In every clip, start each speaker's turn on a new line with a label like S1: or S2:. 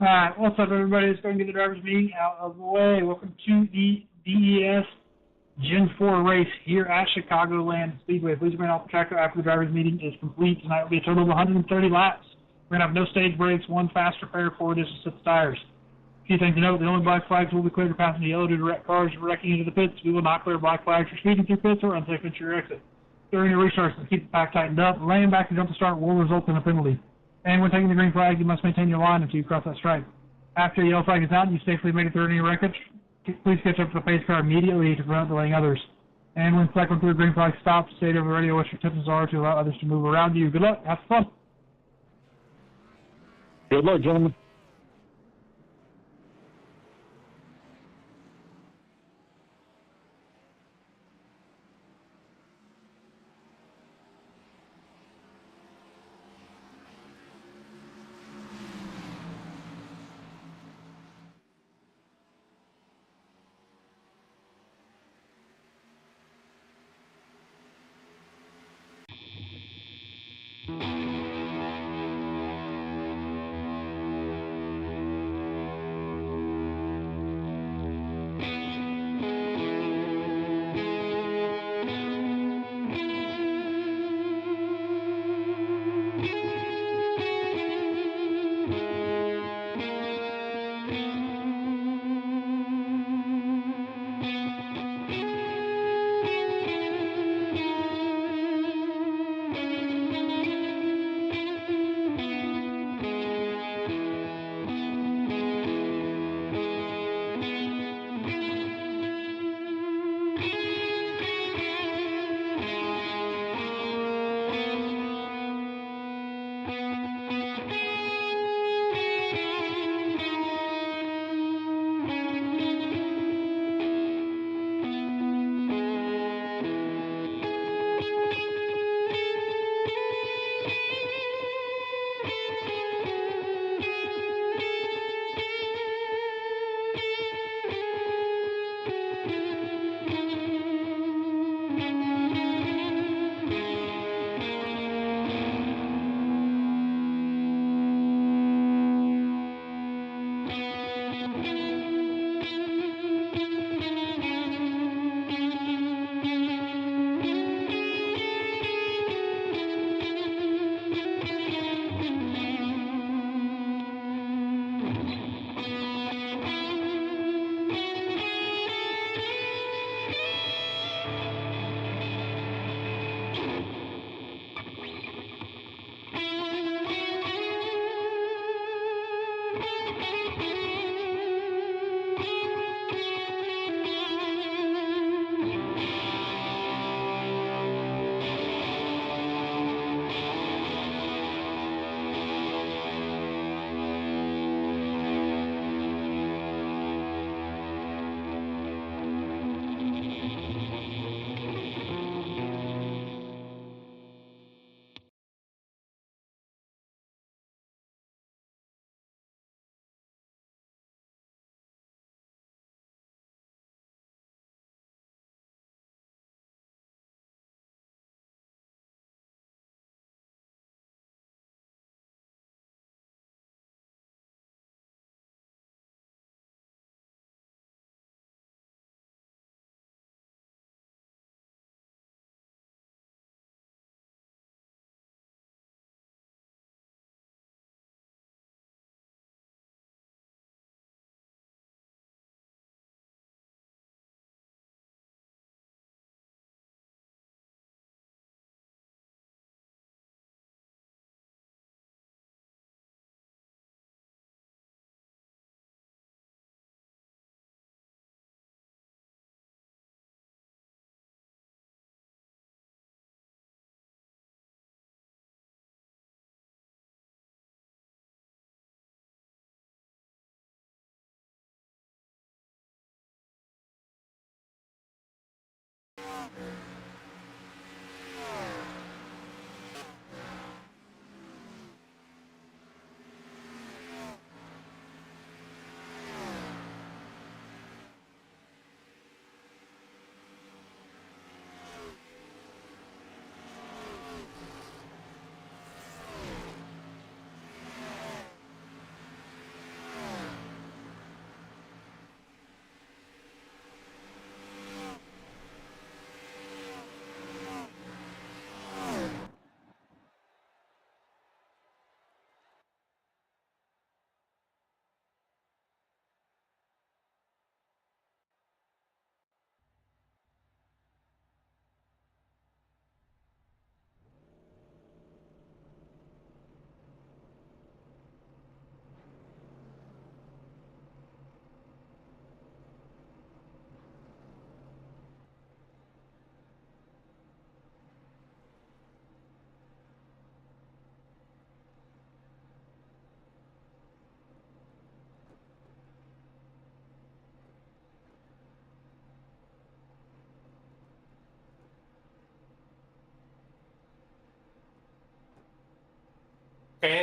S1: Alright, what's up everybody? Let's go and get the drivers meeting out of the way. Welcome to the DES Gen4 race here at Chicagoland Speedway. Please remain off the track after the drivers meeting is complete. Tonight will be a total of 130 laps. We're going to have no stage breaks, one fast repair, 4 additional sets of tires. A few things to note, the only black flags will be cleared for passing the yellow due to wrecked cars wrecking into the pits. We will not clear black flags for speeding through pits or unsafe entry or exit. During your restarts, keep the pack tightened up. Laying back to jump to start will result in a penalty. And when taking the green flag, you must maintain your line until you cross that stripe. After the yellow flag is out and you safely made it through any wreckage, please catch up to the pace car immediately to prevent delaying others. And when cycling through a green flag, stop, state over the radio what your intentions are to allow others to move around you. Good luck. Have fun.
S2: Good luck, gentlemen.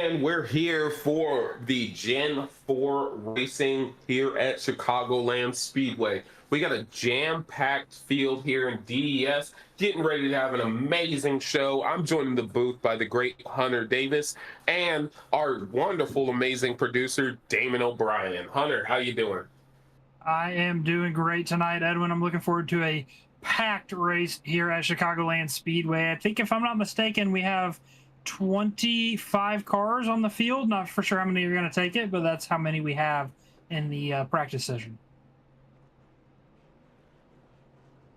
S2: And we're here for the Gen 4 racing here at Chicagoland Speedway. We got a jam-packed field here in DES, getting ready to have an amazing show. I'm joined in the booth by the great Hunter Davis and our wonderful, amazing producer, Damon O'Brien. Hunter, how you doing?
S1: I am doing great tonight, Edwin. I'm looking forward to a packed race here at Chicagoland Speedway. I think, if I'm not mistaken, we have 25 cars on the field. Not for sure how many are going to take it, but that's how many we have in the practice session.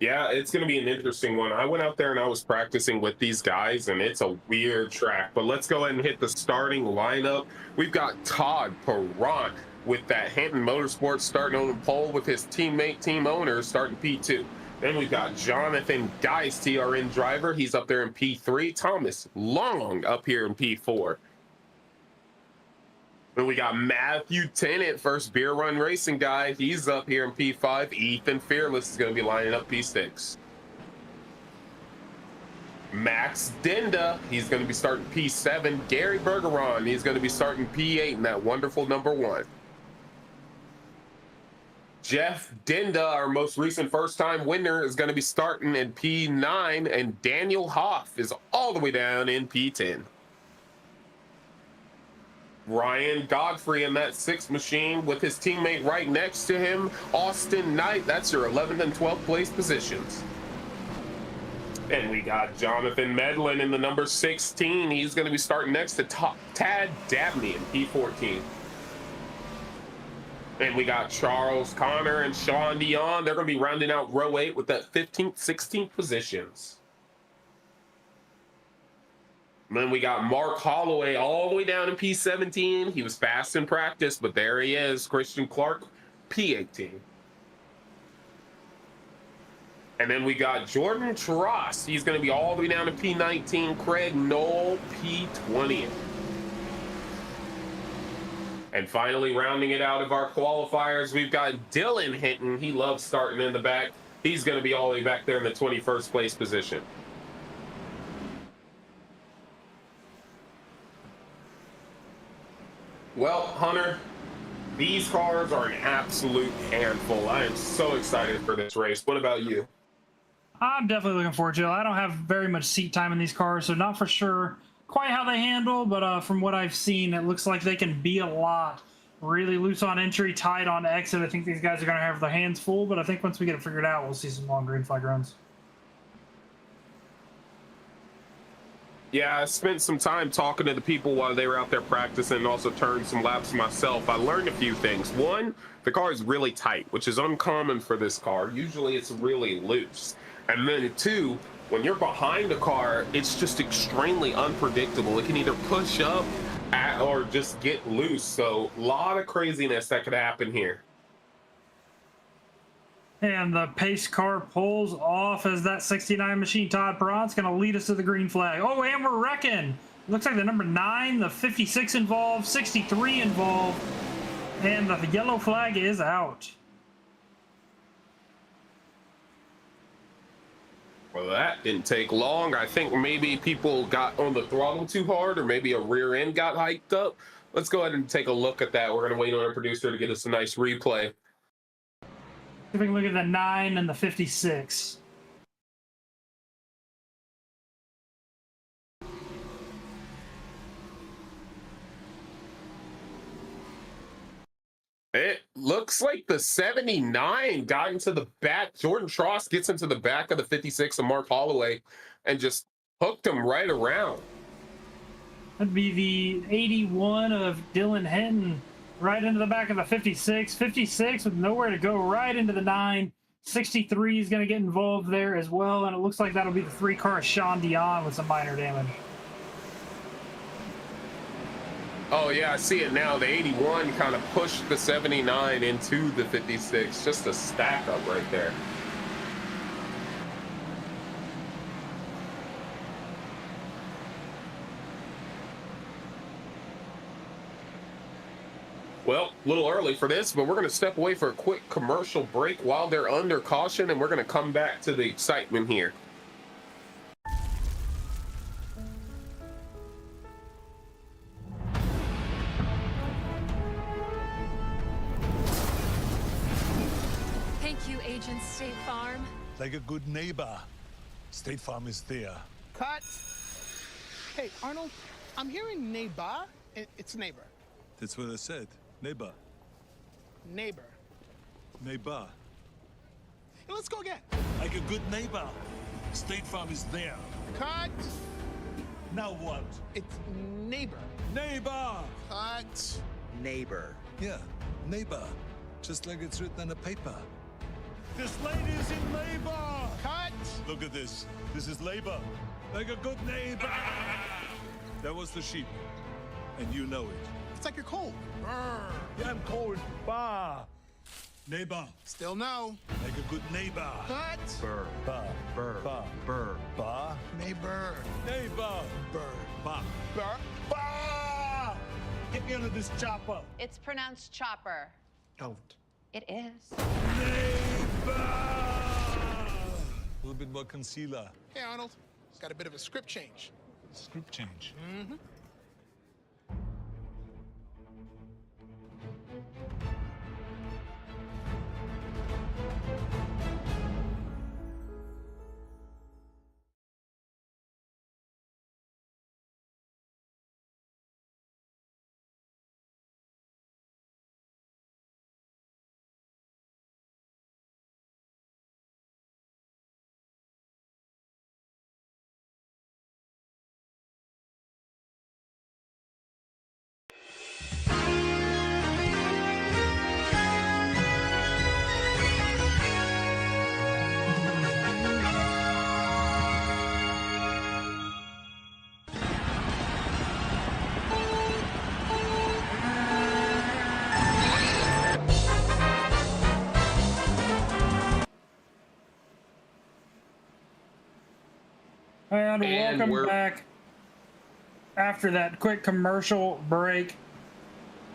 S2: Yeah, it's going to be an interesting one. I went out there and I was practicing with these guys, and it's a weird track. But let's go ahead and hit the starting lineup. We've got Todd Perrant with that Hinton Motorsports starting on the pole with his teammate, team owner, starting P2. Then we've got Jonathan Geist, TRN driver. He's up there in P3. Thomas Long up here in P4. Then we got Matthew Tennant, first beer run racing guy. He's up here in P5. Ethan Fearless is going to be lining up P6. Max Denda, he's going to be starting P7. Gary Bergeron, he's going to be starting P8 in that wonderful number 1. Jeff Denda, our most recent first-time winner, is going to be starting in P9, and Daniel Hoff is all the way down in P10. Ryan Godfrey in that 6th machine with his teammate right next to him, Austin Knight. That's your 11th and 12th place positions. And we got Jonathan Medlin in the number 16. He's going to be starting next to Tad Dabney in P14. And we got Charles Connor and Sean Dion. They're going to be rounding out row 8 with that 15th, 16th positions. And then we got Mark Holloway all the way down in P17. He was fast in practice, but there he is. Christian Clark, P18. And then we got Jordan Tross. He's going to be all the way down to P19. Craig Knoll, P20. And finally, rounding it out of our qualifiers, we've got Dylan Hinton. He loves starting in the back. He's going to be all the way back there in the 21st place position. Well, Hunter, these cars are an absolute handful. I am so excited for this race. What about you?
S1: I'm definitely looking forward to it. I don't have very much seat time in these cars, so not for sure quite how they handle, but from what I've seen, it looks like they can be a lot. Really loose on entry, tight on exit. I think these guys are going to have their hands full, but I think once we get it figured out, we'll see some long green flag runs.
S2: Yeah, I spent some time talking to the people while they were out there practicing, and also turned some laps myself. I learned a few things. One, the car is really tight, which is uncommon for this car. Usually it's really loose. And then 2, when you're behind a car, it's just extremely unpredictable. It can either push up or just get loose. So a lot of craziness that could happen here.
S1: And the pace car pulls off as that 69 machine. Todd Perrant's going to lead us to the green flag. Oh, and we're wrecking. Looks like the number 9, the 56 involved, 63 involved, and the yellow flag is out.
S2: Well, that didn't take long. I think maybe people got on the throttle too hard, or maybe a rear end got hiked up. Let's go ahead and take a look at that. We're going to wait on our producer to get us a nice replay.
S1: If we can look at the 9 and the 56.
S2: It looks like the 79 got into the back. Jordan Tross gets into the back of the 56 of Mark Holloway and just hooked him right around.
S1: That'd be the 81 of Dylan Hinton right into the back of the 56. 56 with nowhere to go, right into the 9. 63 is going to get involved there as well, and it looks like that'll be the 3 car of Sean Dion with some minor damage.
S2: Oh, yeah, I see it now. The 81 kind of pushed the 79 into the 56. Just a stack up right there. Well, a little early for this, but we're going to step away for a quick commercial break while they're under caution, and we're going to come back to the excitement here.
S3: like a good neighbor. State Farm is there.
S4: Cut. Hey, Arnold, I'm hearing neighbor. It's neighbor.
S3: That's what I said. Neighbor.
S4: Neighbor.
S3: Neighbor.
S4: Hey, let's go again.
S3: Like a good neighbor. State Farm is there.
S4: Cut.
S3: Now what?
S4: It's neighbor.
S3: Neighbor!
S4: Cut.
S5: Neighbor.
S3: Yeah, neighbor. Just like it's written on the paper. This lady is in labor!
S4: Cut.
S3: Look at this. This is labor. Like a good neighbor. That was the sheep. And you know it.
S4: It's like you're cold. Brr.
S3: Yeah, I'm cold. Bah. Neighbor.
S4: Still no.
S3: Like a good neighbor.
S4: Cut.
S5: Burr.
S3: Bah.
S5: Burr.
S3: Bah.
S5: Burr.
S3: Bah.
S4: Neighbor.
S3: Neighbor.
S4: Burr.
S3: Bah.
S4: Burr.
S3: Bah! Get me under this chopper.
S6: It's pronounced chopper.
S4: Don't.
S6: It is.
S3: Neighbor! A little bit more concealer.
S4: Hey, Arnold. Got a bit of a script change.
S3: Script change.
S4: Mm-hmm.
S1: And welcome
S2: we're
S1: back after that quick commercial break.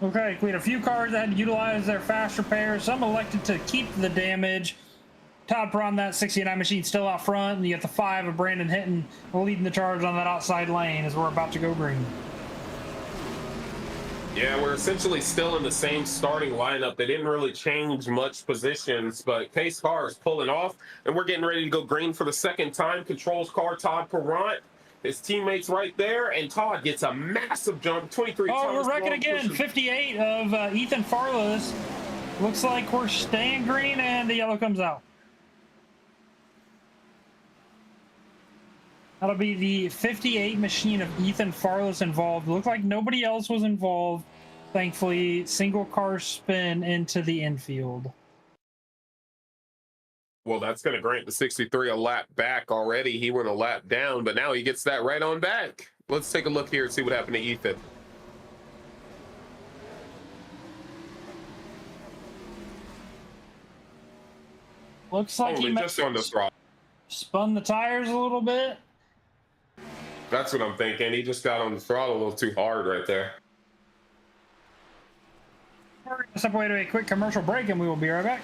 S1: Okay, we had a few cars that had to utilize their fast repairs. Some elected to keep the damage. Todd Perron, that 69 machine, still out front. And you got the 5 of Brandon Hinton leading the charge on that outside lane as we're about to go green.
S2: Yeah, we're essentially still in the same starting lineup. They didn't really change much positions, but Pace car is pulling off, and we're getting ready to go green for the second time. Controls car, Todd Perrant. His teammates right there, and Todd gets a massive jump, 23
S1: Oh,
S2: times.
S1: we're wrecking again. 58 of Ethan Farless. Looks like we're staying green, and the yellow comes out. That'll be the 58 machine of Ethan Farless involved. Looked like nobody else was involved. Thankfully, single car spin into the infield.
S2: Well, that's going to grant the 63 a lap back already. He went a lap down, but now he gets that right on back. Let's take a look here and see what happened to Ethan.
S1: Looks like he
S2: just on the throttle.
S1: spun the tires a little bit.
S2: That's what I'm thinking. He just got on the throttle a little too hard right there.
S1: We're going to step away to a quick commercial break, and we will be right back.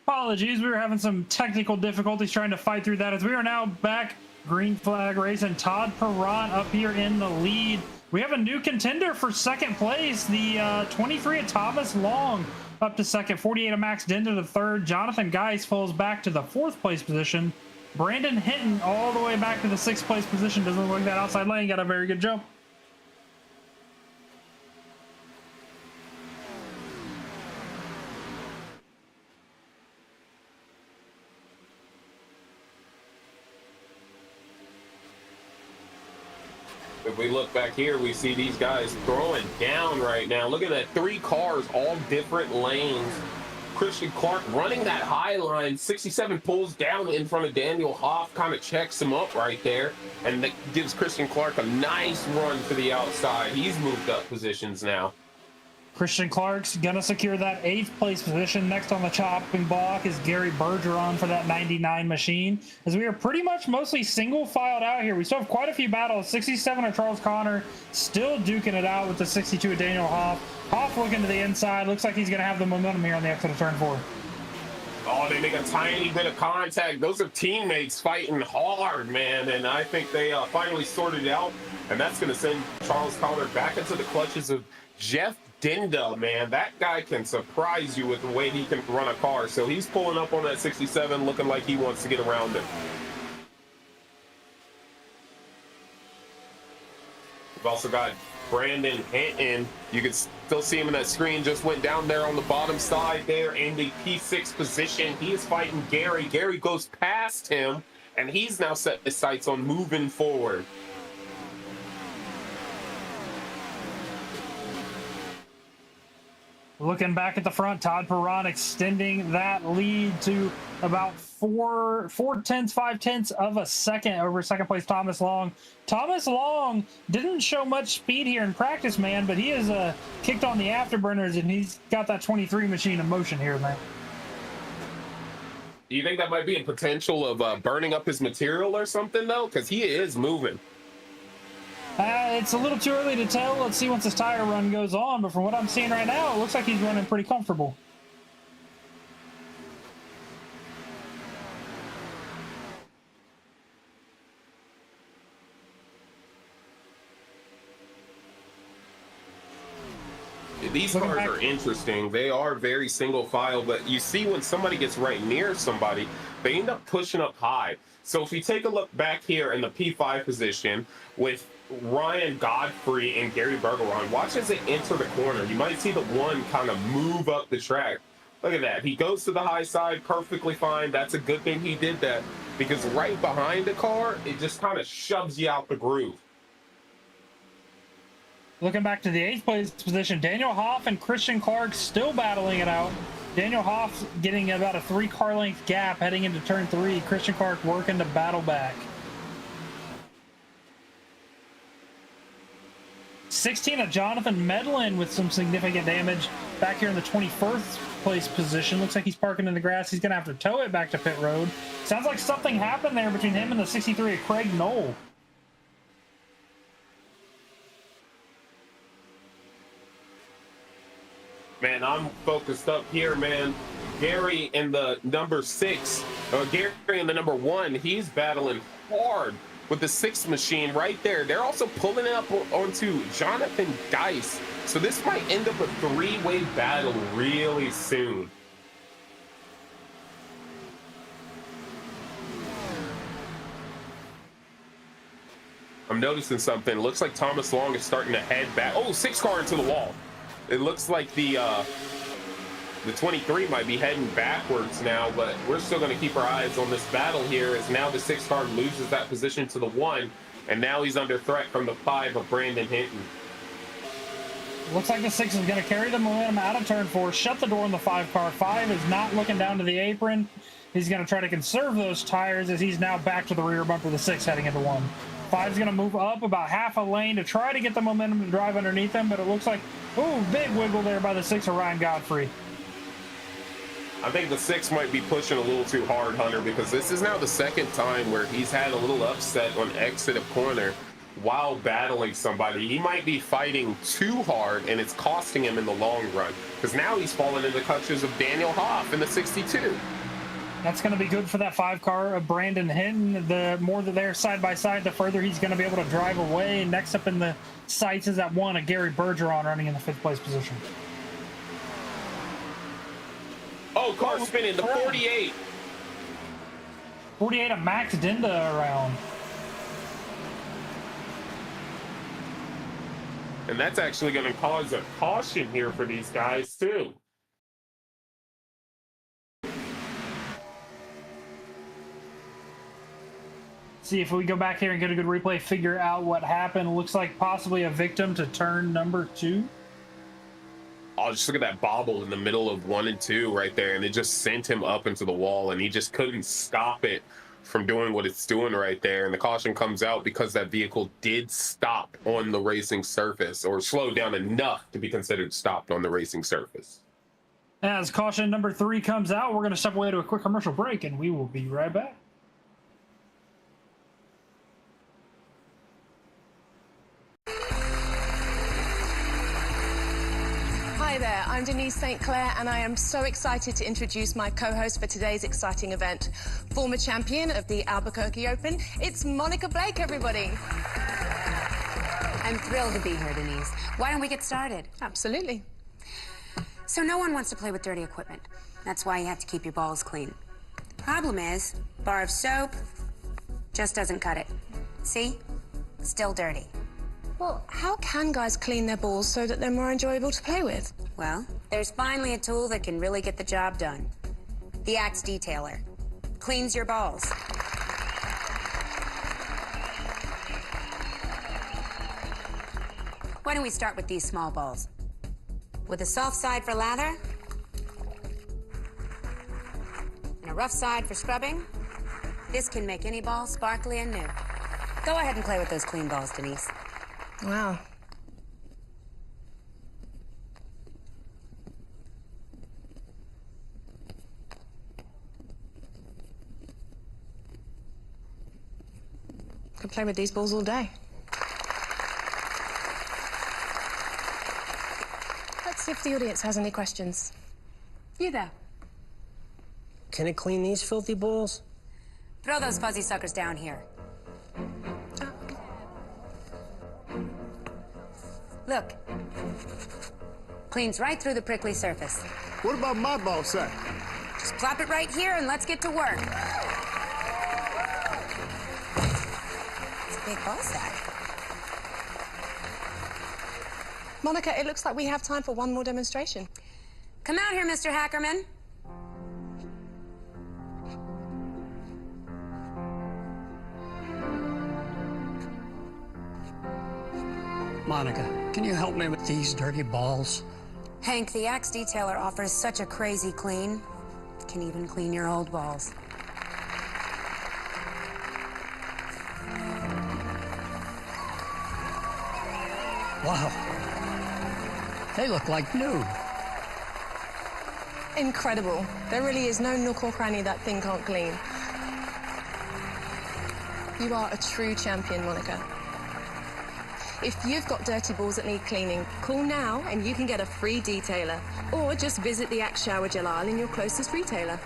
S1: Apologies, we were having some technical difficulties trying to fight through that as we are now back green flag race and Todd Perron up here in the lead. We have a new contender for second place, the 23 of Thomas Long up to second, 48 of Max Dinder to third. Jonathan Geis falls back to the fourth place position. Brandon Hinton all the way back to the sixth place position. Doesn't look like that outside lane got a very good jump.
S2: If we look back here, we see these guys throwing down right now. Look at that, 3 cars, all different lanes. Christian Clark running that high line. 67 pulls down in front of Daniel Hoff, kind of checks him up right there, and that gives Christian Clark a nice run to the outside. He's moved up positions now.
S1: Christian Clark's gonna secure that 8th place position. Next on the chopping block is Gary Bergeron for that 99 machine. As we are pretty much mostly single filed out here. We still have quite a few battles. 67 of Charles Connor still duking it out with the 62 of Daniel Hoff. Hoff looking to the inside. Looks like he's gonna have the momentum here on the exit of turn 4.
S2: Oh, they make a tiny bit of contact. Those are teammates fighting hard, man. And I think they finally sorted it out. And that's going to send Charles Connor back into the clutches of Jeff Dinda, man. That guy can surprise you with the way he can run a car. So he's pulling up on that 67, looking like he wants to get around it. We've also got Brandon Hinton. You can still see him in that screen. Just went down there on the bottom side there in the P6 position. He is fighting Gary. Gary goes past him, and he's now set his sights on moving forward.
S1: Looking back at the front, Todd Perron extending that lead to about 5/10 of a second over second place Thomas Long. Thomas Long didn't show much speed here in practice, man, but he has kicked on the afterburners and he's got that 23 machine in motion here, man.
S2: Do you think that might be a potential of burning up his material or something, though? Because he is moving.
S1: It's a little too early to tell. Let's see once this tire run goes on, but from what I'm seeing right now, it looks like he's running pretty comfortable.
S2: These cars are interesting. They are very single file, but you see when somebody gets right near somebody, they end up pushing up high. So if you take a look back here in the P5 position with Ryan Godfrey and Gary Bergeron, watch as they enter the corner. You might see the one kind of move up the track. Look at that. He goes to the high side perfectly fine. That's a good thing he did that, because right behind the car, it just kind of shoves you out the groove.
S1: Looking back to the 8th place position, Daniel Hoff and Christian Clark still battling it out. Daniel Hoff getting about a 3-car length gap heading into turn 3. Christian Clark working to battle back. 16 of Jonathan Medlin with some significant damage back here in the 21st place position. Looks like he's parking in the grass. He's going to have to tow it back to pit road. Sounds like something happened there between him and the 63 of Craig Knoll.
S2: Man, I'm focused up here, man. Gary in the number 6, Gary in the number 1, he's battling hard with the 6th machine right there. They're also pulling it up onto Jonathan Geis. So this might end up a 3-way battle really soon. I'm noticing something. It looks like Thomas Long is starting to head back. Oh, 6-car into the wall. It looks like the 23 might be heading backwards now, but we're still going to keep our eyes on this battle here, as now the 6-car loses that position to the 1, and now he's under threat from the 5 of Brandon Hinton.
S1: Looks like the 6 is going to carry the momentum out of turn 4, shut the door on the 5-car. 5 is not looking down to the apron. He's going to try to conserve those tires as he's now back to the rear bumper of the 6 heading into 1. 5 is going to move up about half a lane to try to get the momentum to drive underneath him, but it looks like, ooh, big wiggle there by the 6 of Ryan Godfrey.
S2: I think the 6 might be pushing a little too hard, Hunter, because this is now the 2nd time where he's had a little upset on exit of corner. while battling somebody. He might be fighting too hard, and it's costing him in the long run, because now he's fallen into the clutches of Daniel Hoff in the 62.
S1: That's going to be good for that 5 car of Brandon Hinton. The more that they're side by side, the further he's going to be able to drive away. Next up in the sights is that 1 of Gary Bergeron running in the 5th place position.
S2: Oh, car spinning, the 48.
S1: 48 of Max Dinda around.
S2: And that's actually going to cause a caution here for these guys, too.
S1: See if we go back here and get a good replay, figure out what happened. Looks like possibly a victim to turn number 2.
S2: Oh, just look at that bobble in the middle of 1 and 2 right there, and it just sent him up into the wall, and he just couldn't stop it from doing what it's doing right there. And the caution comes out because that vehicle did stop on the racing surface, or slowed down enough to be considered stopped on the racing surface.
S1: As caution number 3 comes out, we're going to step away to a quick commercial break, and we will be right back.
S5: Hi there, I'm Denise St. Clair, and I am so excited to introduce my co-host for today's exciting event. Former champion of the Albuquerque Open, it's Monica Blake, everybody.
S7: I'm thrilled to be here, Denise. Why don't we get started?
S5: Absolutely.
S7: So no one wants to play with dirty equipment. That's why you have to keep your balls clean. Problem is, bar of soap just doesn't cut it. See? Still dirty.
S5: Well, how can guys clean their balls so that they're more enjoyable to play with?
S7: Well, there's finally a tool that can really get the job done. The Axe Detailer. Cleans your balls. Why don't we start with these small balls? With a soft side for lather, and a rough side for scrubbing, this can make any ball sparkly and new. Go ahead and play with those clean balls, Denise.
S5: Wow. Could play with these balls all day. Let's see if the audience has any questions.
S7: You there.
S8: Can it clean these filthy balls?
S7: Throw those fuzzy suckers down here. Look. Cleans right through the prickly surface.
S9: What about my ball sack?
S7: Just plop it right here and let's get to work. It's a big ball sack.
S5: Monica, it looks like we have time for one more demonstration.
S7: Come out here, Mr. Hackerman.
S8: Monica, can you help me with these dirty balls?
S7: Hank, the Axe Detailer offers such a crazy clean. It can even clean your old balls.
S8: Wow. They look like new.
S5: Incredible. There really is no nook or cranny that thing can't clean. You are a true champion, Monica. If you've got dirty balls that need cleaning, call now and you can get a free detailer. Or just visit the Axe Shower Gel aisle in your closest retailer.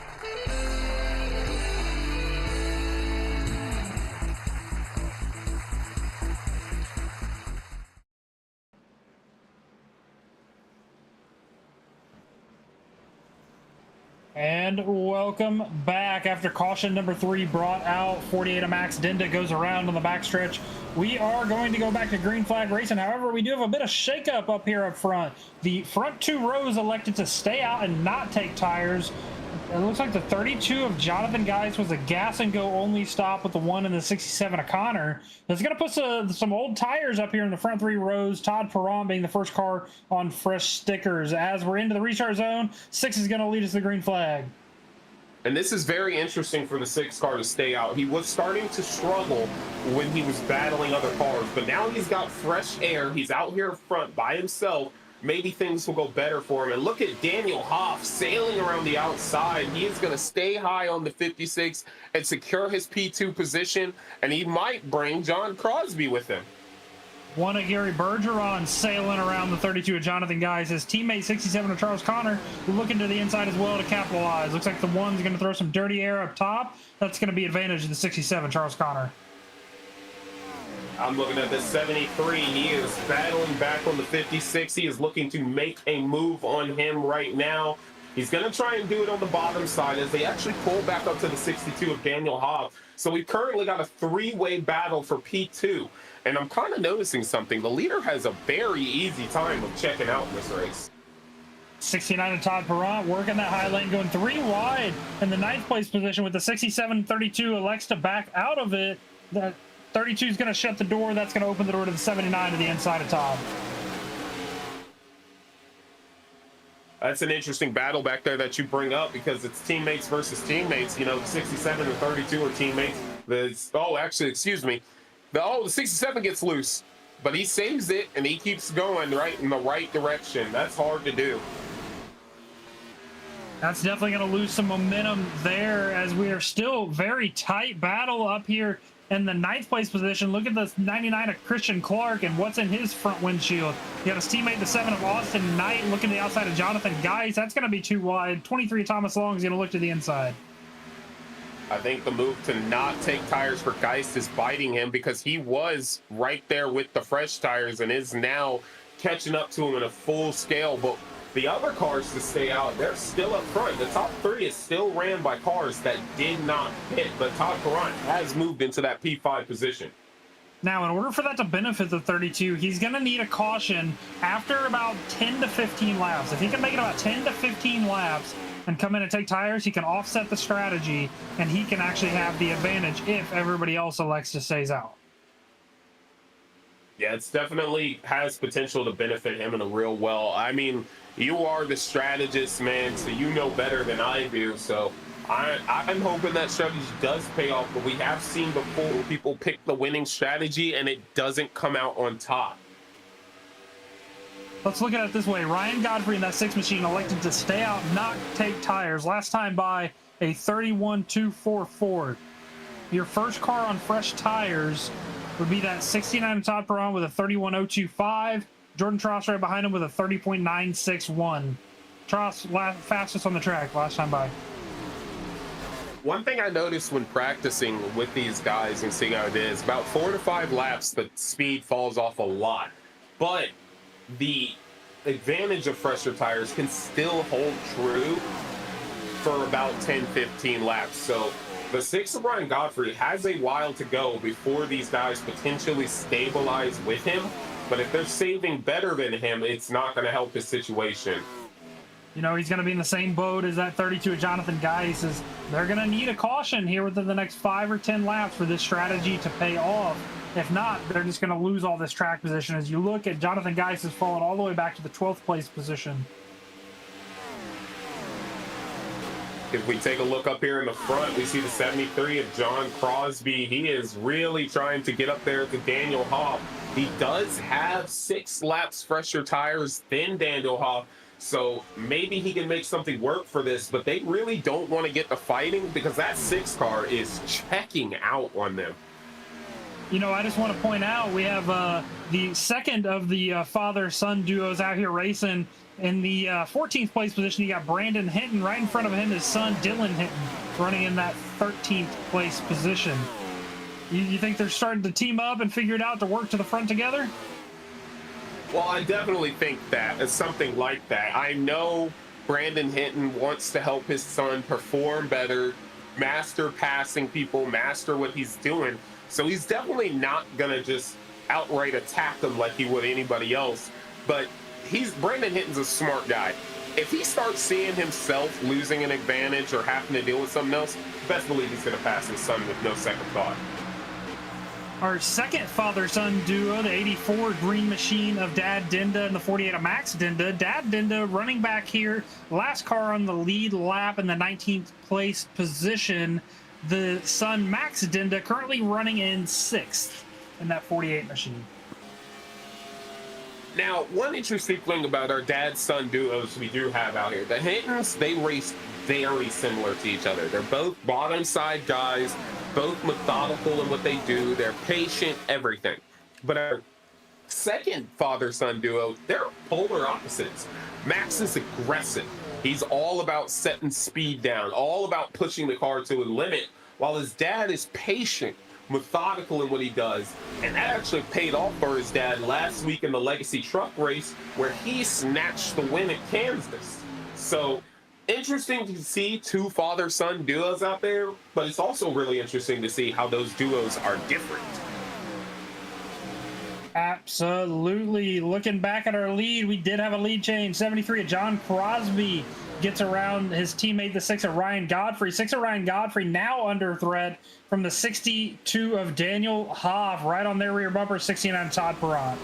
S1: And welcome back. After caution number 3 brought out, 48 of Max Dinda goes around on the backstretch. We are going to go back to green flag racing. However, we do have a bit of shakeup up here up front. The front 2 rows elected to stay out and not take tires. It looks like the 32 of Jonathan Geis was a gas and go only stop with the 1 in the 67 of Connor. That's going to put some old tires up here in the front 3 rows. Todd Perron being the first car on fresh stickers. As we're into the restart zone, 6 is going to lead us to the green flag.
S2: And this is very interesting for the 6 car to stay out. He was starting to struggle when he was battling other cars, but now he's got fresh air. He's out here front by himself. Maybe things will go better for him. And look at Daniel Hoff sailing around the outside. He is going to stay high on the 56 and secure his P2 position, and he might bring John Crosby with him.
S1: One of Gary Bergeron sailing around the 32 of Jonathan Guys. His teammate 67 of Charles Connor looking to the inside as well to capitalize. Looks like the one's going to throw some dirty air up top. That's going to be advantage of the 67 Charles Connor.
S2: I'm looking at the 73. He is battling back on the 56. He is looking to make a move on him right now. He's going to try and do it on the bottom side as they actually pull back up to the 62 of Daniel Hobb. So we've currently got a three-way battle for P2. And I'm kind of noticing something. The leader has a very easy time of checking out in this race.
S1: 69 of Todd Perrant working that high lane, going 3 wide in the 9th place position with the 67-32. Elects to back out of it. The 32 is going to shut the door. That's going to open the door to the 79 to the inside of Todd.
S2: That's an interesting battle back there that you bring up because it's teammates versus teammates. You know, the 67 and 32 are teammates. The 67 gets loose, but he saves it and he keeps going right in the right direction. That's hard to do.
S1: That's definitely going to lose some momentum there as we are still very tight battle up here in the 9th place position. Look at the 99 of Christian Clark and what's in his front windshield. You got his teammate, the 7 of Austin Knight, looking to the outside of Jonathan Geis. That's going to be too wide. 23 Thomas Long is going to look to the inside.
S2: I think the move to not take tires for Geist is biting him because he was right there with the fresh tires and is now catching up to him in a full scale. But the other cars to stay out, they're still up front. The top 3 is still ran by cars that did not hit, but Todd Perrant has moved into that P5 position.
S1: Now, in order for that to benefit the 32, he's going to need a caution after about 10 to 15 laps. If he can make it about 10 to 15 laps and come in and take tires, he can offset the strategy, and he can actually have the advantage if everybody else elects to stays out.
S2: Yeah, it's definitely has potential to benefit him in a real well. I mean, you are the strategist, man, so you know better than I do. So I'm hoping that strategy does pay off, but we have seen before people pick the winning strategy and it doesn't come out on top.
S1: Let's look at it this way. Ryan Godfrey in that 6 machine elected to stay out, not take tires. Last time by a 31.244. Your first car on fresh tires would be that 69 Todd Perrant with a 31.025. Jordan Tross right behind him with a 30.961. Tross fastest on the track last time by.
S2: One thing I noticed when practicing with these guys and seeing how it is, about 4 to 5 laps, the speed falls off a lot. But the advantage of fresher tires can still hold true for about 10-15 laps. So the 6 of Ryan Godfrey has a while to go before these guys potentially stabilize with him. But if they're saving better than him, it's not going to help his situation.
S1: You know, he's going to be in the same boat as that 32 of Jonathan Geis. They're going to need a caution here within the next 5 or 10 laps for this strategy to pay off. If not, they're just going to lose all this track position. As you look at Jonathan Geis has fallen all the way back to the 12th place position.
S2: If we take a look up here in the front, we see the 73 of John Crosby. He is really trying to get up there to Daniel Hobb. He does have 6 laps fresher tires than Daniel Hobb, so maybe he can make something work for this, but they really don't want to get the fighting because that 6 car is checking out on them.
S1: You know, I just want to point out we have the second of the father-son duos out here racing. In the 14th place position, you got Brandon Hinton. Right in front of him, his son, Dylan Hinton, running in that 13th place position. You think they're starting to team up and figure it out to work to the front together?
S2: Well, I definitely think that it's something like that. I know Brandon Hinton wants to help his son perform better, master passing people, master what he's doing. So he's definitely not going to just outright attack them like he would anybody else. But Brandon Hinton's a smart guy. If he starts seeing himself losing an advantage or having to deal with something else, best believe he's going to pass his son with no second thought.
S1: Our second father-son duo, the 84 Green Machine of Dad Dinda and the 48 of Max Dinda. Dad Dinda running back here, last car on the lead lap in the 19th place position. The son, Max Dinda, currently running in 6th in that 48 machine.
S2: Now, one interesting thing about our dad-son duos we do have out here, the Hintons, they race very similar to each other. They're both bottom-side guys, both methodical in what they do. They're patient, everything. But our second father-son duo, they're polar opposites. Max is aggressive. He's all about setting speed down, all about pushing the car to a limit, while his dad is patient, methodical in what he does. And that actually paid off for his dad last week in the Legacy Truck race, where he snatched the win at Kansas. So interesting to see two father-son duos out there, but it's also really interesting to see how those duos are different.
S1: Absolutely. Looking back at our lead, we did have a lead change. 73 of John Crosby gets around his teammate, the 6 of Ryan Godfrey. 6 of Ryan Godfrey now under threat from the 62 of Daniel Hoff, right on their rear bumper, 69 Todd Perrott.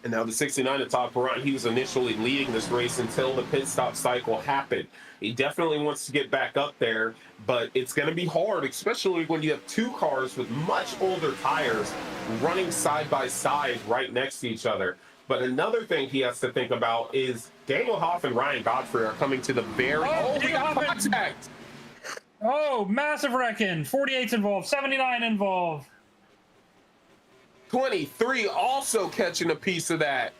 S2: And now the 69 of Todd Perrott, he was initially leading this race until the pit stop cycle happened. He definitely wants to get back up there, but it's going to be hard, especially when you have two cars with much older tires running side by side right next to each other. But another thing he has to think about is Daniel Hoff and Ryan Godfrey are coming to the very... contact!
S1: Oh, massive wrecking. 48's involved, 79 involved.
S2: 23 also catching a piece of that.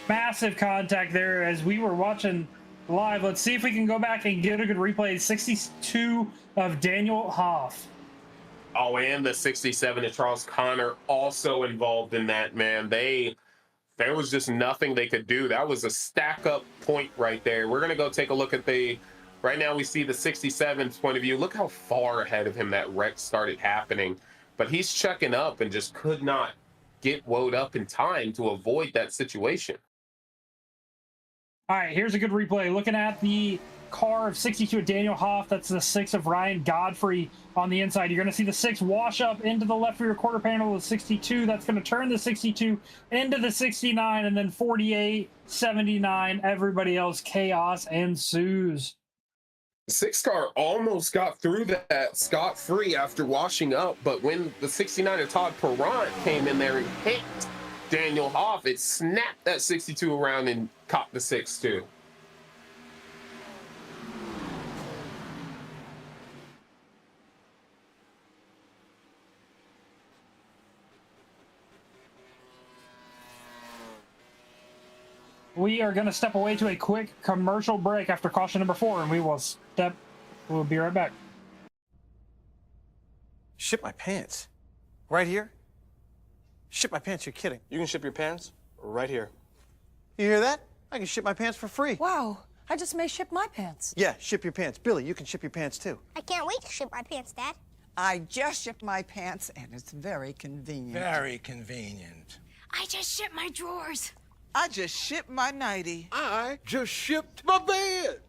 S1: Massive contact there as we were watching live. Let's see if we can go back and get a good replay. 62 of Daniel Hoff.
S2: Oh, and the 67 of Charles Connor also involved in that, man. There was just nothing they could do. That was a stack-up point right there. We're going to go take a look at right now we see the 67's point of view. Look how far ahead of him that wreck started happening. But he's checking up and just could not get woed up in time to avoid that situation.
S1: All right, here's a good replay. Looking at the car of 62 of Daniel Hoff, that's the 6 of Ryan Godfrey on the inside. You're going to see the 6 wash up into the left rear quarter panel of 62. That's going to turn the 62 into the 69, and then 48, 79, everybody else, chaos ensues.
S2: The 6 car almost got through that scot-free after washing up, but when the 69 of Todd Perrott came in there and hit Daniel Hoff, it snapped that 62 around and caught the 6 too.
S1: We are going to step away to a quick commercial break after caution number 4, and we'll be right back.
S10: Ship my pants? Right here? Ship my pants, you're kidding.
S11: You can ship your pants right here.
S10: You hear that? I can ship my pants for free.
S12: Wow, I just may ship my pants.
S10: Yeah, ship your pants. Billy, you can ship your pants too.
S13: I can't wait to ship my pants, Dad.
S12: I just shipped my pants, and it's very convenient.
S11: Very convenient.
S13: I just shipped my drawers.
S12: I just shipped my nightie.
S9: I just shipped my bed.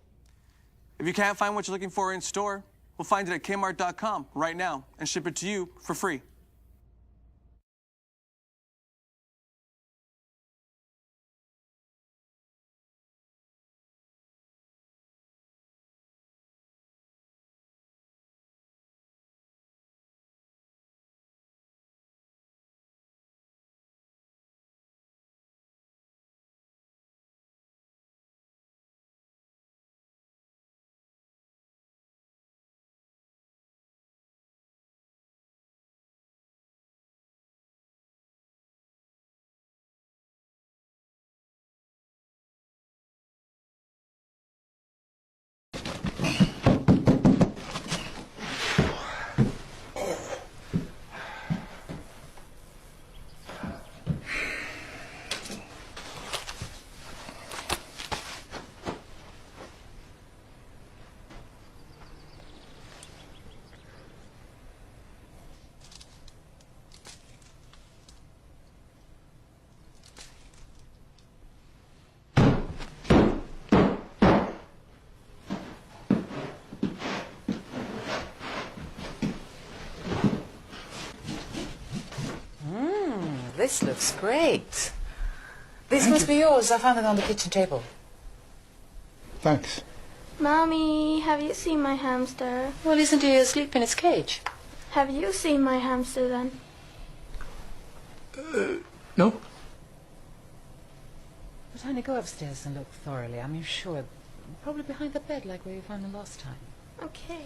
S11: If you can't find what you're looking for in store, we'll find it at Kmart.com right now and ship it to you for free.
S14: This looks great. This must be yours. I found it on the kitchen table.
S9: Thanks.
S13: Mommy, have you seen my hamster?
S14: Well, isn't he asleep in his cage?
S13: Have you seen my hamster then?
S9: No.
S14: But honey, go upstairs and look thoroughly. I'm sure. Probably behind the bed like where you found him last time.
S13: Okay.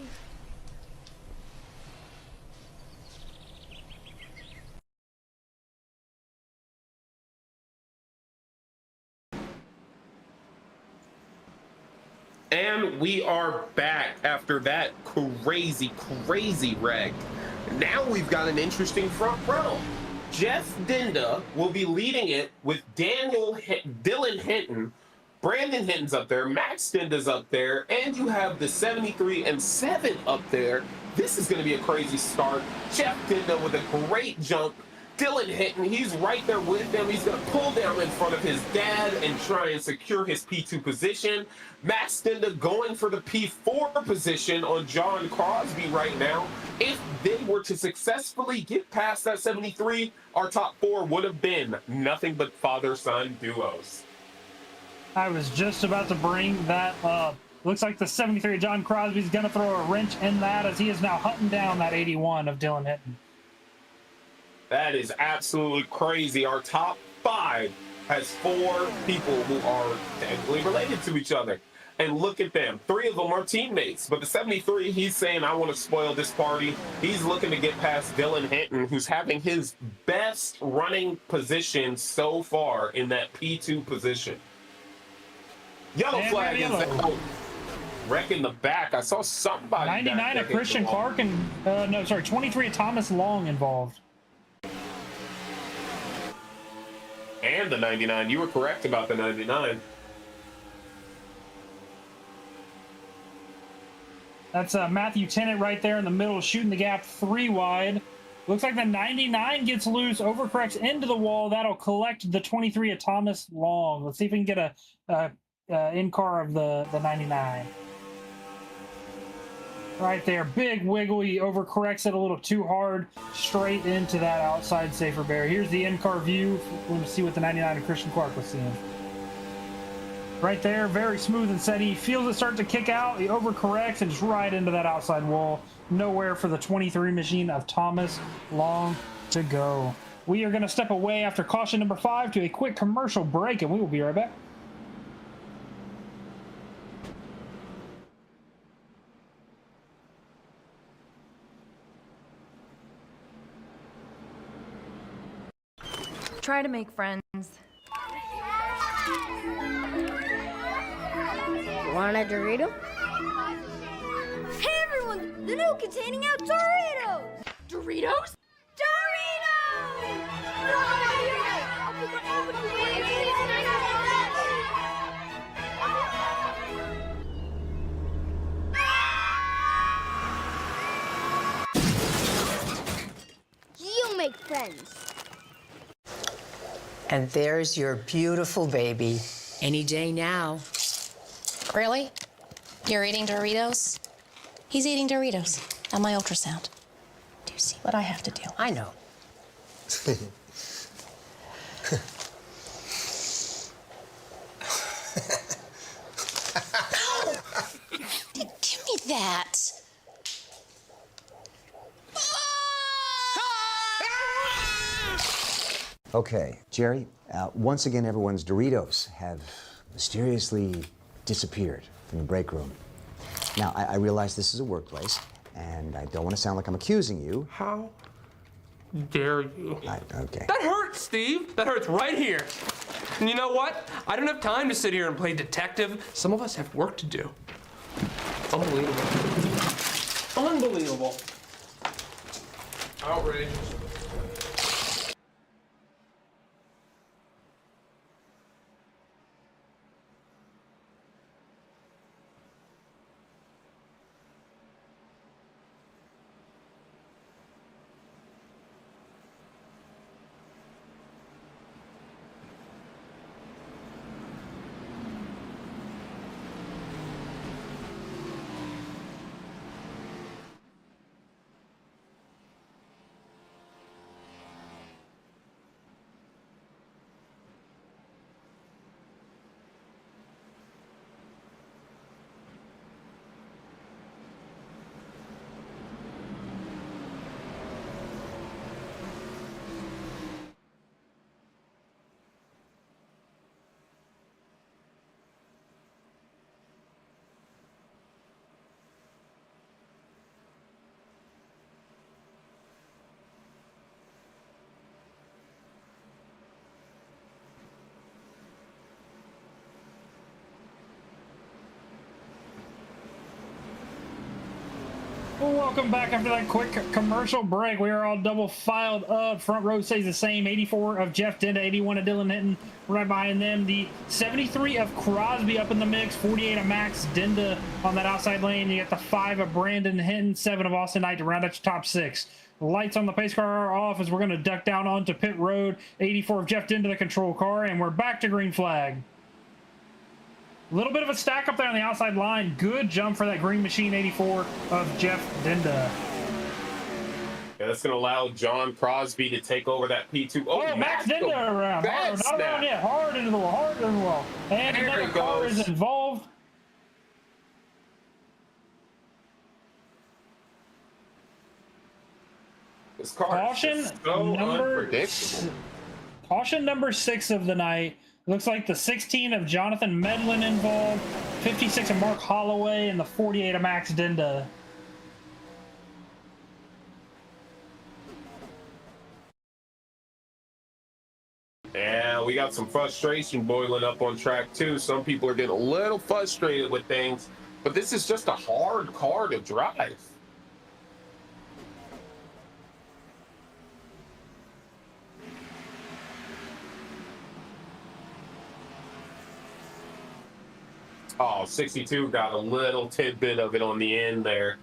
S2: And we are back after that crazy wreck. Now we've got an interesting front row. Jeff Dinda will be leading it with Dylan Hinton. Brandon Hinton's up there, Max Dinda's up there, and you have the 73 and 7 up there. This is going to be a crazy start. Jeff Dinda with a great jump. Dylan Hinton, he's right there with him. He's going to pull down in front of his dad and try and secure his P2 position. Max Dinda going for the P4 position on John Crosby right now. If they were to successfully get past that 73, our top 4 would have been nothing but father-son duos.
S1: I was just about to bring that up. Looks like the 73 John Crosby's going to throw a wrench in that as he is now hunting down that 81 of Dylan Hinton.
S2: That is absolutely crazy. Our top 5 has 4 people who are technically related to each other. And look at them. 3 of them are teammates. But the 73, he's saying, I want to spoil this party. He's looking to get past Dylan Hinton, who's having his best running position so far in that P2 position. Yellow flag is out. Wreck in the back. I saw somebody.
S1: 99 of Christian Clark and 23 of Thomas Long involved.
S2: And the 99. You were correct about the 99.
S1: That's Matthew Tennant right there in the middle, shooting the gap 3 wide. Looks like the 99 gets loose, overcorrects into the wall. That'll collect the 23 of Thomas Long. Let's see if we can get a in-car of the 99. Right there, big wiggle. He overcorrects it a little too hard, straight into that outside safer barrier. Here's the in-car view. We're going to see what the 99 of Christian Clark was seeing. Right there, very smooth and steady. He feels it start to kick out. He overcorrects and just right into that outside wall. Nowhere for the 23 machine of Thomas Long to go. We are going to step away after caution number 5 to a quick commercial break, and we will be right back.
S15: Try to make friends.
S13: Want a Dorito?
S16: Hey everyone! The new containing out Doritos!
S15: Doritos?
S16: You make friends.
S14: And there's your beautiful baby.
S17: Any day now.
S18: Really? You're eating Doritos? He's eating Doritos on my ultrasound. Do you see what I have to do?
S14: I know.
S18: Give me that.
S19: Okay, Jerry, once again, everyone's Doritos have mysteriously disappeared from the break room. Now, I realize this is a workplace, and I don't want to sound like I'm accusing you.
S20: How dare you?
S19: Okay.
S20: That hurts, Steve. That hurts right here. And you know what? I don't have time to sit here and play detective. Some of us have work to do. Unbelievable. Unbelievable. Outrageous.
S1: Welcome back after that quick commercial break. We are all double filed up. Front row stays the same. 84 of Jeff Denda, 81 of Dylan Hinton. Right behind them, the 73 of Crosby up in the mix. 48 of Max Denda on that outside lane. You got the 5 of Brandon Hinton, 7 of Austin Knight to round out your top 6. Lights on the pace car are off as we're going to duck down onto pit road. 84 of Jeff Denda, the control car, and we're back to green flag. A little bit of a stack up there on the outside line. Good jump for that green machine 84 of Jeff Denda.
S2: Yeah, that's going to allow John Crosby to take over that P2.
S1: Oh, Max Denda around. Hard, not around yet. Hard into the wall. Hard into the wall. And
S2: there
S1: another car is involved.
S2: This car is so unpredictable.
S1: Caution number 6 of the night. Looks like the 16 of Jonathan Medlin involved, 56 of Mark Holloway, and the 48 of Max Denda.
S2: Yeah, we got some frustration boiling up on track too. Some people are getting a little frustrated with things, but this is just a hard car to drive. Oh, 62 got a little tidbit of it on the end there.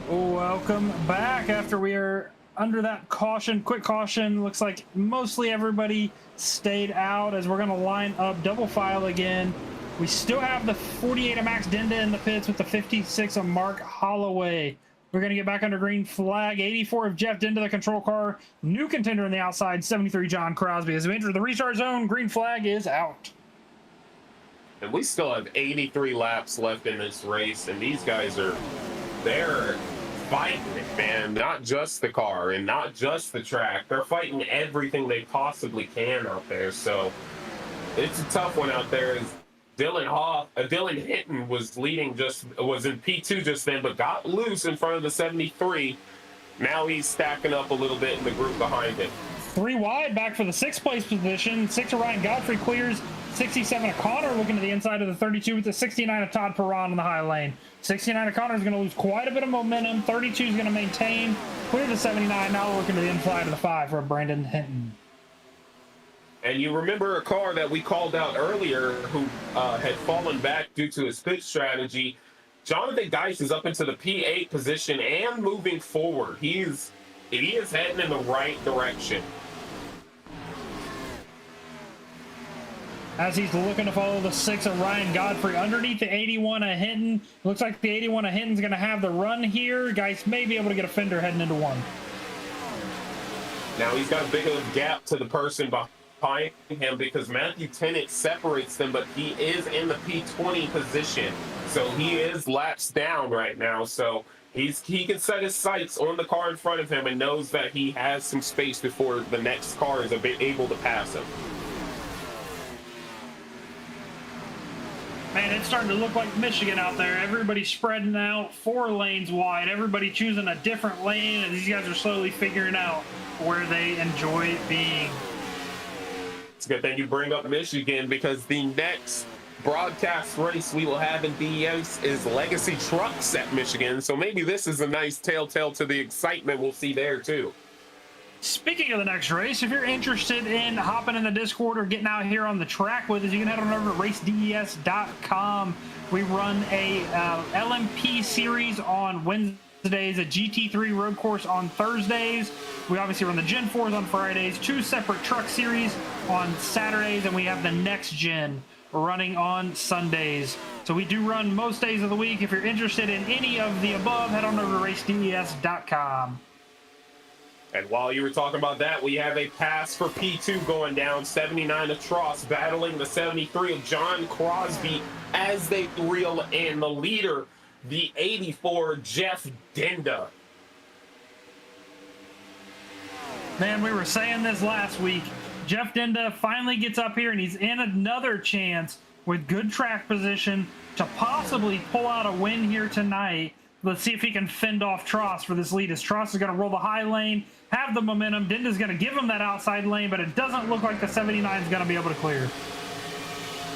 S1: Welcome back after we are under that caution, quick caution. Looks like mostly everybody stayed out as we're going to line up double file again. We still have the 48 of Max Denda in the pits with the 56 of Mark Holloway. We're going to get back under green flag. 84 of Jeff Denda, the control car. New contender on the outside, 73 John Crosby. As we enter the restart zone, green flag is out.
S2: And we still have 83 laps left in this race, and these guys they're fighting it, man. Not just the car and not just the track. They're fighting everything they possibly can out there. So it's a tough one out there. Dylan Hinton was in P2 just then, but got loose in front of the 73. Now he's stacking up a little bit in the group behind him.
S1: 3 wide back for the 6th place position. 6 of Ryan Godfrey clears. 67 of Connor looking to the inside of the 32 with the 69 of Todd Perron in the high lane. 69 of Connor is going to lose quite a bit of momentum. 32 is going to maintain. Clear the 79. Now looking to the inside of the 5 for Brandon Hinton.
S2: And you remember a car that we called out earlier who had fallen back due to his pit strategy. Jonathan Geis is up into the P8 position and moving forward. He is heading in the right direction.
S1: As he's looking to follow the 6 of Ryan Godfrey underneath the 81 of Hinton. Looks like the 81 of Hinton's going to have the run here. Geis may be able to get a fender heading into 1.
S2: Now he's got a big enough gap to the person behind him because Matthew Tennant separates them, but he is in the P20 position. So he is laps down right now. So he can set his sights on the car in front of him and knows that he has some space before the next car is able to pass him.
S1: Man, it's starting to look like Michigan out there. Everybody's spreading out 4 lanes wide. Everybody choosing a different lane, and these guys are slowly figuring out where they enjoy being.
S2: It's a good thing you bring up Michigan because the next broadcast race we will have in DES is Legacy Trucks at Michigan. So maybe this is a nice telltale to the excitement we'll see there too.
S1: Speaking of the next race, if you're interested in hopping in the Discord or getting out here on the track with us, you can head on over to racedes.com. We run a LMP series on Wednesdays, a GT3 road course on Thursdays. We obviously run the Gen4s on Fridays, 2 separate truck series on Saturdays, and we have the Next Gen running on Sundays. So we do run most days of the week. If you're interested in any of the above, head on over to racedes.com.
S2: And while you were talking about that, we have a pass for P2 going down. 79 of Tross battling the 73 of John Crosby as they reel in the leader, the 84 Jeff Denda.
S1: Man, we were saying this last week. Jeff Denda finally gets up here and he's in another chance with good track position to possibly pull out a win here tonight. Let's see if he can fend off Tross for this lead, as Tross is going to roll the high lane, have the momentum. Denda's going to give him that outside lane, but it doesn't look like the 79 is going to be able to clear.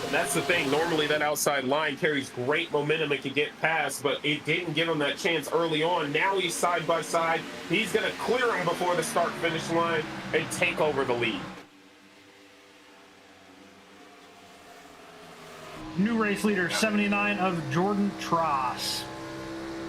S2: And that's the thing. Normally that outside line carries great momentum and can get past, but it didn't give him that chance early on. Now he's side by side. He's going to clear him before the start-finish line and take over the lead.
S1: New race leader, 79 of Jordan Tross.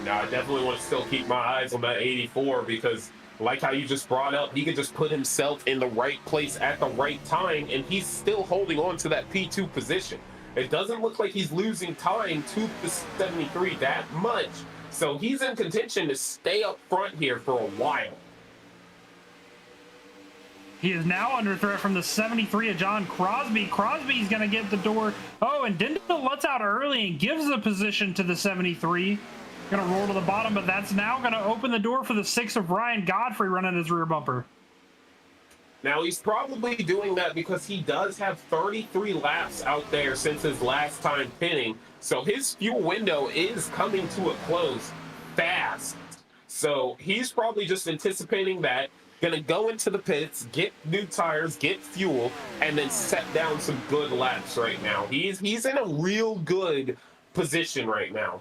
S2: Now, I definitely want to still keep my eyes on that 84 because, like how you just brought up, he could just put himself in the right place at the right time, and he's still holding on to that P2 position. It doesn't look like he's losing time to the 73 that much, so he's in contention to stay up front here for a while.
S1: He is now under threat from the 73 of John Crosby. Crosby's going to get the door. Oh, and Denda lets out early and gives the position to the 73. Going to roll to the bottom, but that's now going to open the door for the 6 of Ryan Godfrey running his rear bumper.
S2: Now, he's probably doing that because he does have 33 laps out there since his last time pinning. So his fuel window is coming to a close fast. So he's probably just anticipating that, going to go into the pits, get new tires, get fuel, and then set down some good laps right now. He's in a real good position right now.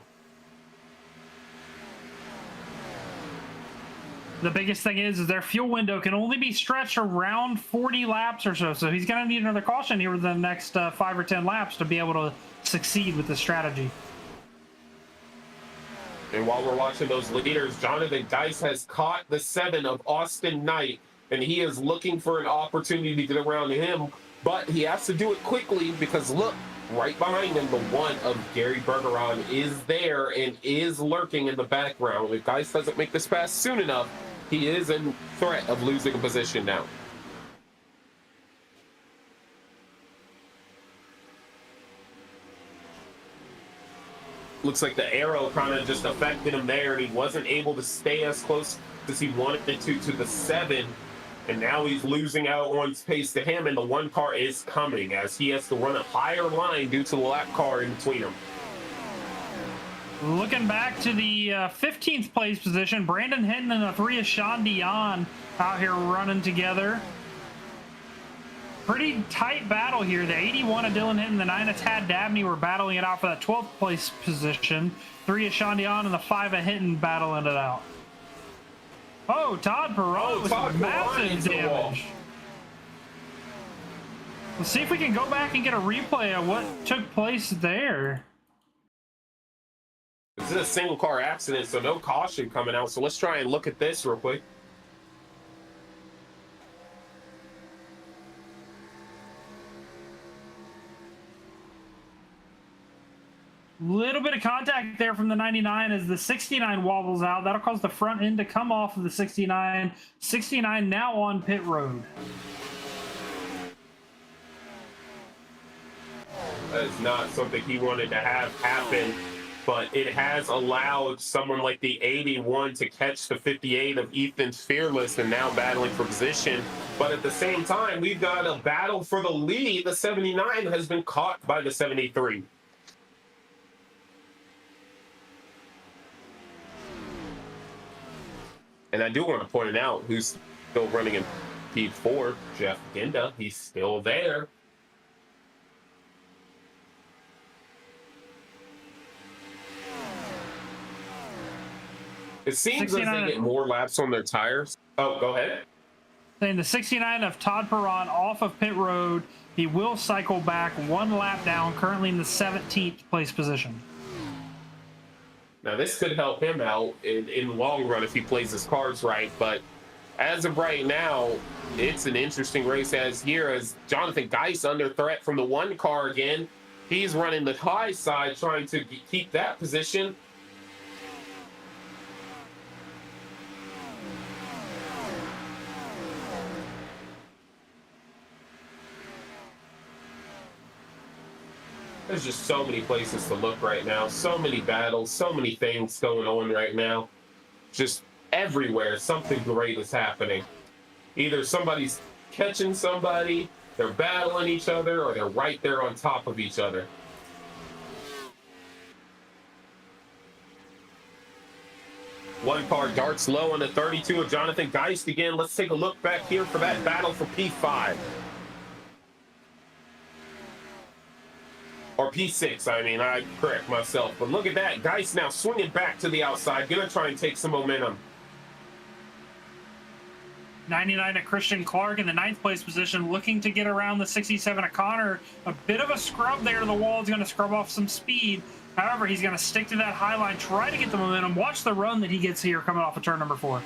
S1: The biggest thing is their fuel window can only be stretched around 40 laps or so. So he's going to need another caution here within the next 5 or 10 laps to be able to succeed with this strategy.
S2: And while we're watching those leaders, Jonathan Geis has caught the 7 of Austin Knight, and he is looking for an opportunity to get around to him, but he has to do it quickly because look, right behind him, the 1 of Gary Bergeron is there and is lurking in the background. If Geis doesn't make this pass soon enough, he is in threat of losing a position now. Looks like the arrow kind of just affected him there, and he wasn't able to stay as close as he wanted to the 7 And now he's losing out on pace to him, and the one car is coming as he has to run a higher line due to the lap car in between them.
S1: Looking back to the 15th place position, Brandon Hinton and the 3 of Sean Dion out here running together. Pretty tight battle here. The 81 of Dylan Hinton, the 9 of Tad Dabney were battling it out for that 12th place position. 3 of Sean Dion and the 5 of Hinton battling it out. Oh, Todd Perron with massive damage. Let's see if we can go back and get a replay of what took place there.
S2: This is a single car accident, so no caution coming out. So let's try and look at this real quick.
S1: Little bit of contact there from the 99 as the 69 wobbles out. That'll cause the front end to come off of the 69. 69 now on pit road.
S2: That is not something he wanted to have happen, but it has allowed someone like the 81 to catch the 58 of Ethan Fearless and now battling for position. But at the same time, we've got a battle for the lead. The 79 has been caught by the 73. And I do want to point it out who's still running in P4, Jeff Ginda. He's still there. It seems as they get more laps on their tires. Oh, go ahead.
S1: Saying the 69 of Todd Perron off of pit road. He will cycle back 1 lap down, currently in the 17th place position.
S2: Now, this could help him out in the long run if he plays his cards right, but as of right now, it's an interesting race as Jonathan Geis under threat from the 1 car again. He's running the high side, trying to keep that position. There's just so many places to look right now, so many battles, so many things going on right now. Just everywhere, something great is happening. Either somebody's catching somebody, they're battling each other, or they're right there on top of each other. One car darts low on the 32 of Jonathan Geist again. Let's take a look back here for that battle for P5. Or P6, I mean, I correct myself. But look at that. Geist now swinging back to the outside. Gonna try and take some momentum.
S1: 99 of Christian Clark in the 9th place position, looking to get around the 67 of Connor. A bit of a scrub there to the wall. Is going to scrub off some speed. However, he's going to stick to that high line, try to get the momentum. Watch the run that he gets here coming off of turn number 4.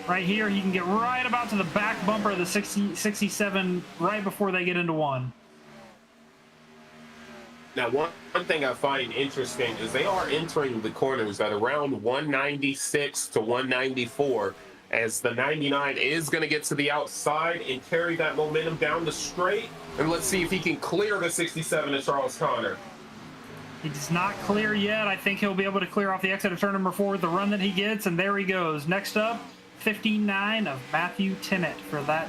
S1: Right here, he can get right about to the back bumper of the 67 right before they get into 1.
S2: Now, one thing I find interesting is they are entering the corners at around 196 to 194, as the 99 is going to get to the outside and carry that momentum down the straight. And let's see if he can clear the 67 of Charles Connor.
S1: He does not clear yet. I think he'll be able to clear off the exit of turn number 4 with the run that he gets, and there he goes. Next up, 59 of Matthew Tennant for that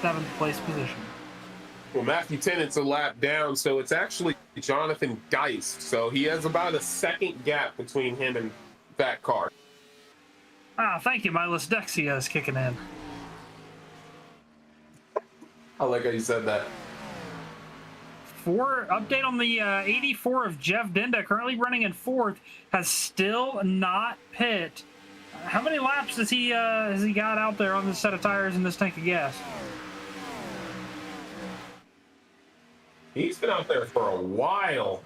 S1: 7th place position.
S2: Well, Matthew Tennant's a lap down, so it's actually Jonathan Geist. So he has about a second gap between him and that car.
S1: Ah, thank you. My dyslexia is kicking in.
S2: I like how you said that.
S1: Update on the 84 of Jeff Dinda, currently running in 4th, has still not pit. How many laps has he got out there on this set of tires and this tank of gas?
S2: He's been out there for a while.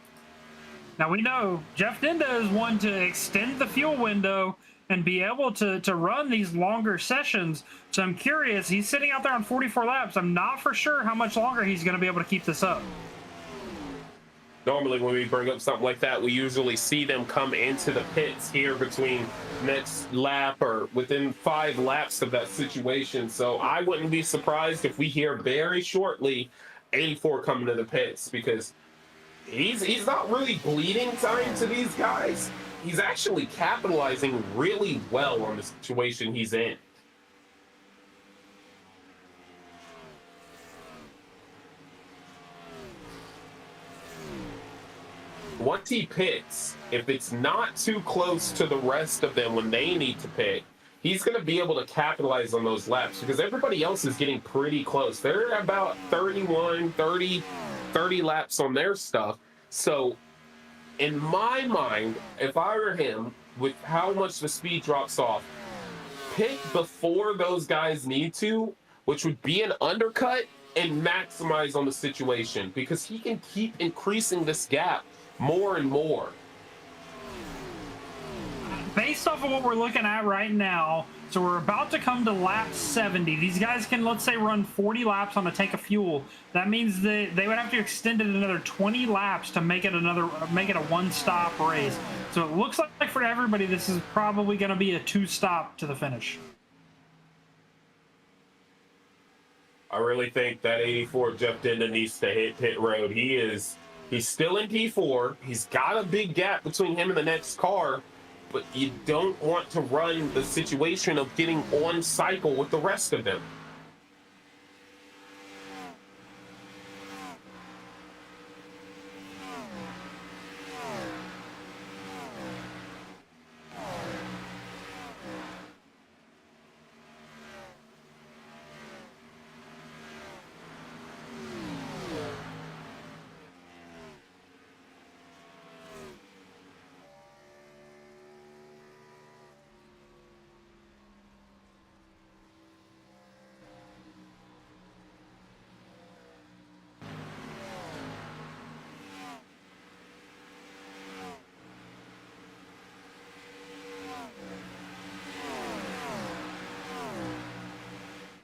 S1: Now we know Jeff Dinda is one to extend the fuel window and be able to run these longer sessions. So I'm curious, he's sitting out there on 44 laps. I'm not for sure how much longer he's going to be able to keep this up.
S2: Normally when we bring up something like that, we usually see them come into the pits here between next lap or within 5 laps of that situation. So I wouldn't be surprised if we hear very shortly 84 coming to the pits, because he's not really bleeding time to these guys. he's actually capitalizing really well on the situation he's in. Once he pits, if it's not too close to the rest of them when they need to pit, he's going to be able to capitalize on those laps because everybody else is getting pretty close. They're about 31, 30 laps on their stuff. So in my mind, if I were him, with how much the speed drops off, pit before those guys need to, which would be an undercut, and maximize on the situation because he can keep increasing this gap more and more.
S1: Based off of what we're looking at right now, so we're about to come to lap 70. These guys can, let's say, run 40 laps on a tank of fuel. That means that they would have to extend it another 20 laps to make it a one-stop race. So it looks like for everybody, this is probably going to be a two-stop to the finish.
S2: I really think that 84 Jeff Denton needs to hit pit road. He's still in P4. He's got a big gap between him and the next car, but you don't want to run the situation of getting on cycle with the rest of them.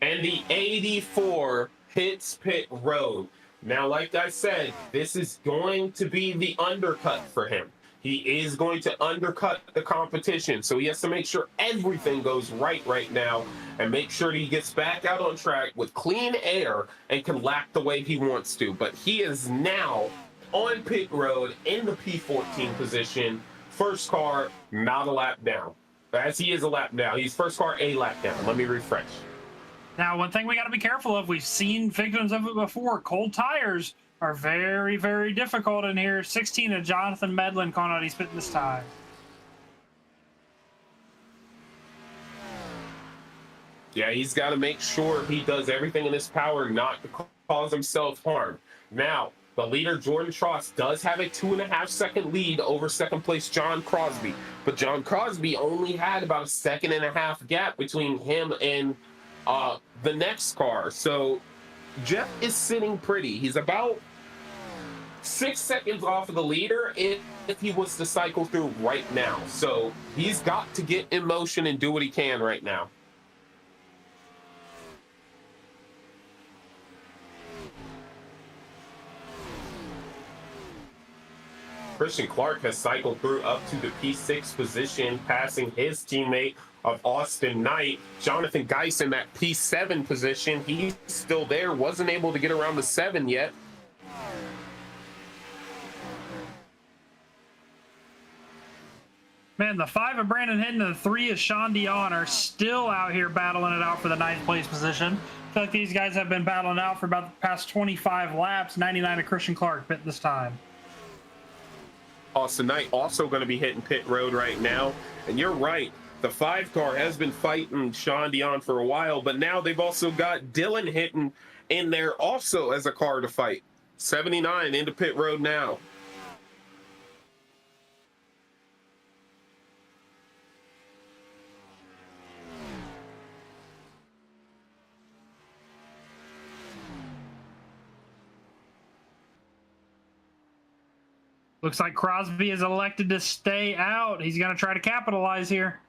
S2: And the 84 hits pit road. Now, like I said, this is going to be the undercut for him. He is going to undercut the competition, so he has to make sure everything goes right now and make sure he gets back out on track with clean air and can lap the way he wants to. But he is now on pit road in the P14 position. First car, not a lap down. As he is a lap down. He's first car, a lap down. Let me refresh.
S1: Now, one thing we got to be careful of, we've seen victims of it before. Cold tires are very, very difficult in here. 16 of Jonathan Medlin calling out he's pitting this time.
S2: Yeah, he's got to make sure he does everything in his power not to cause himself harm. Now, the leader, Jordan Tross, does have a 2.5-second lead over second place John Crosby. But John Crosby only had about a 1.5 second gap between him and the next car. So Jeff is sitting pretty. He's about 6 seconds off of the leader if he was to cycle through right now. So he's got to get in motion and do what he can right now. Christian Clark has cycled through up to the P6 position, passing his teammate of Austin Knight. Jonathan Geis in that P7 position. He's still there, wasn't able to get around the 7 yet.
S1: Man, the 5 of Brandon Hinton and the 3 of Sean Dion are still out here battling it out for the 9th place position. I feel like these guys have been battling out for about the past 25 laps. 99 of Christian Clark pit this time.
S2: Austin Knight also going to be hitting pit road right now. And you're right. The 5 car has been fighting Sean Dion for a while, but now they've also got Dylan Hinton in there also as a car to fight. 79 into pit road now.
S1: Looks like Crosby is elected to stay out. He's going to try to capitalize here.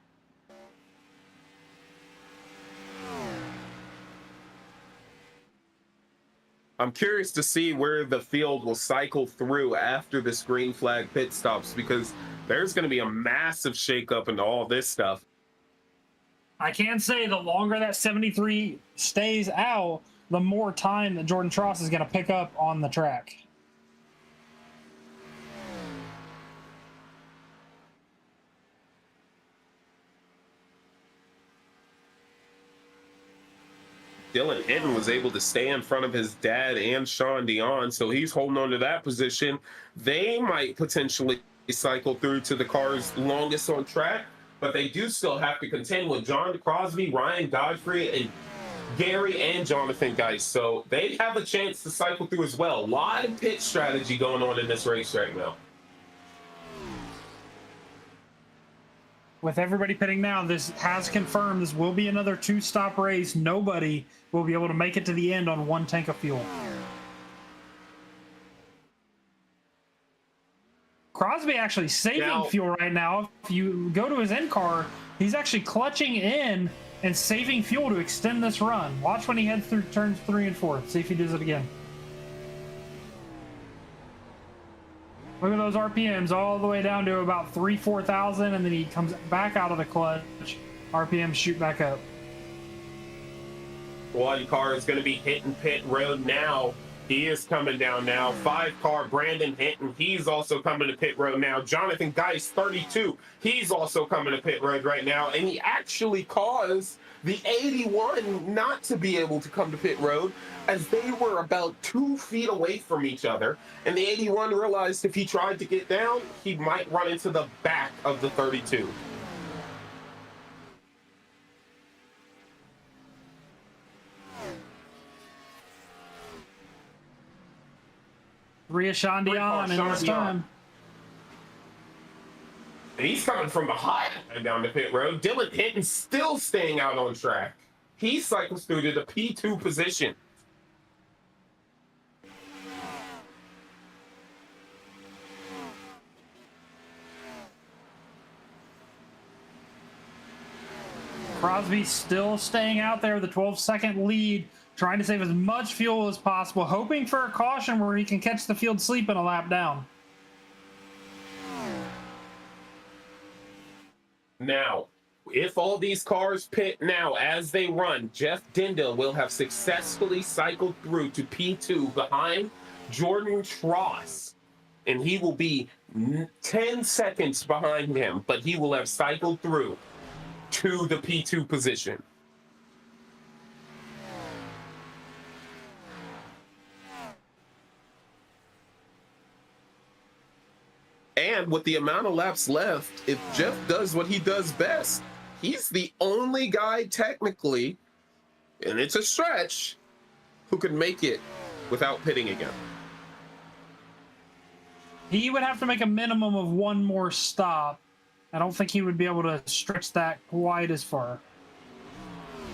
S2: I'm curious to see where the field will cycle through after this green flag pit stops, because there's going to be a massive shakeup into all this stuff.
S1: I can say the longer that 73 stays out, the more time that Jordan Tross is going to pick up on the track.
S2: Dylan Hinton was able to stay in front of his dad and Sean Dion, so he's holding on to that position. They might potentially cycle through to the cars longest on track, but they do still have to contend with John Crosby, Ryan Godfrey, and Gary and Jonathan Geist. So they have a chance to cycle through as well. A lot of pit strategy going on in this race right now.
S1: With everybody pitting now, this has confirmed this will be another 2-stop race. Nobody will be able to make it to the end on 1 tank of fuel. Crosby actually saving fuel right now. If you go to his end car, he's actually clutching in and saving fuel to extend this run. Watch when he heads through turns 3 and 4. See if he does it again. Look at those RPMs all the way down to about 3,000-4,000, and then he comes back out of the clutch. RPMs shoot back up.
S2: One car is going to be hitting pit road now. He is coming down now. 5-car Brandon Hinton, he's also coming to pit road now. Jonathan Geist, 32, he's also coming to pit road right now. And he actually caused the 81 not to be able to come to pit road, as they were about 2 feet away from each other. And the 81 realized if he tried to get down, he might run into the back of the 32.
S1: Sean Dion in this time.
S2: And he's coming from behind down the pit road. Dylan Hinton still staying out on track. He cycles through to the P2 position.
S1: Crosby still staying out there, the 12-second lead, trying to save as much fuel as possible, hoping for a caution where he can catch the field sleeping a lap down.
S2: Now, if all these cars pit now as they run, Jeff Dindal will have successfully cycled through to P2 behind Jordan Tross, and he will be 10 seconds behind him, but he will have cycled through to the P2 position. And with the amount of laps left, if Jeff does what he does best, he's the only guy technically, and it's a stretch, who can make it without pitting again.
S1: He would have to make a minimum of 1 more stop. I don't think he would be able to stretch that quite as far.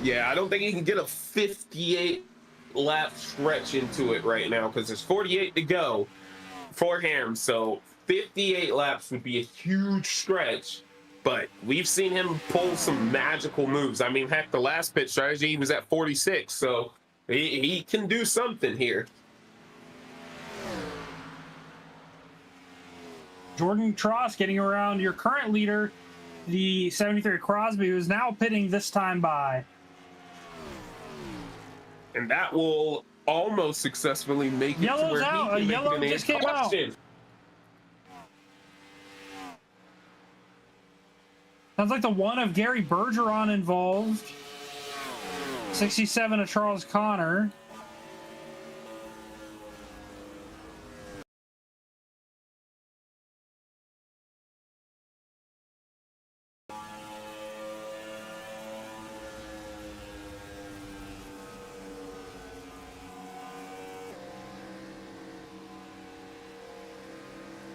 S2: Yeah, I don't think he can get a 58 lap stretch into it right now, because there's 48 to go for him. So 58 laps would be a huge stretch, but we've seen him pull some magical moves. I mean, heck, the last pit strategy, he was at 46, so he can do something here.
S1: Jordan Tross getting around your current leader, the 73 Crosby, who's now pitting this time by.
S2: And that will almost successfully make it
S1: Yellow's
S2: to where
S1: out.
S2: he can
S1: Yellow
S2: make it
S1: just came out. Sounds like the one of Gary Bergeron involved. 67 of Charles Connor.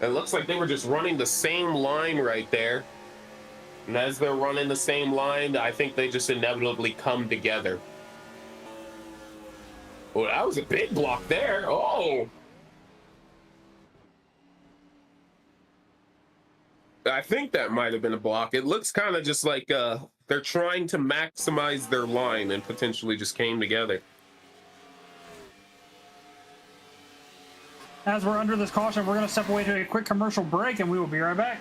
S2: It looks like they were just running the same line right there. And as they're running the same line, I think they just inevitably come together. Well, that was a big block there. Oh! I think that might have been a block. It looks kind of just like they're trying to maximize their line and potentially just came together.
S1: As we're under this caution, we're going to step away to a quick commercial break, and we will be right back.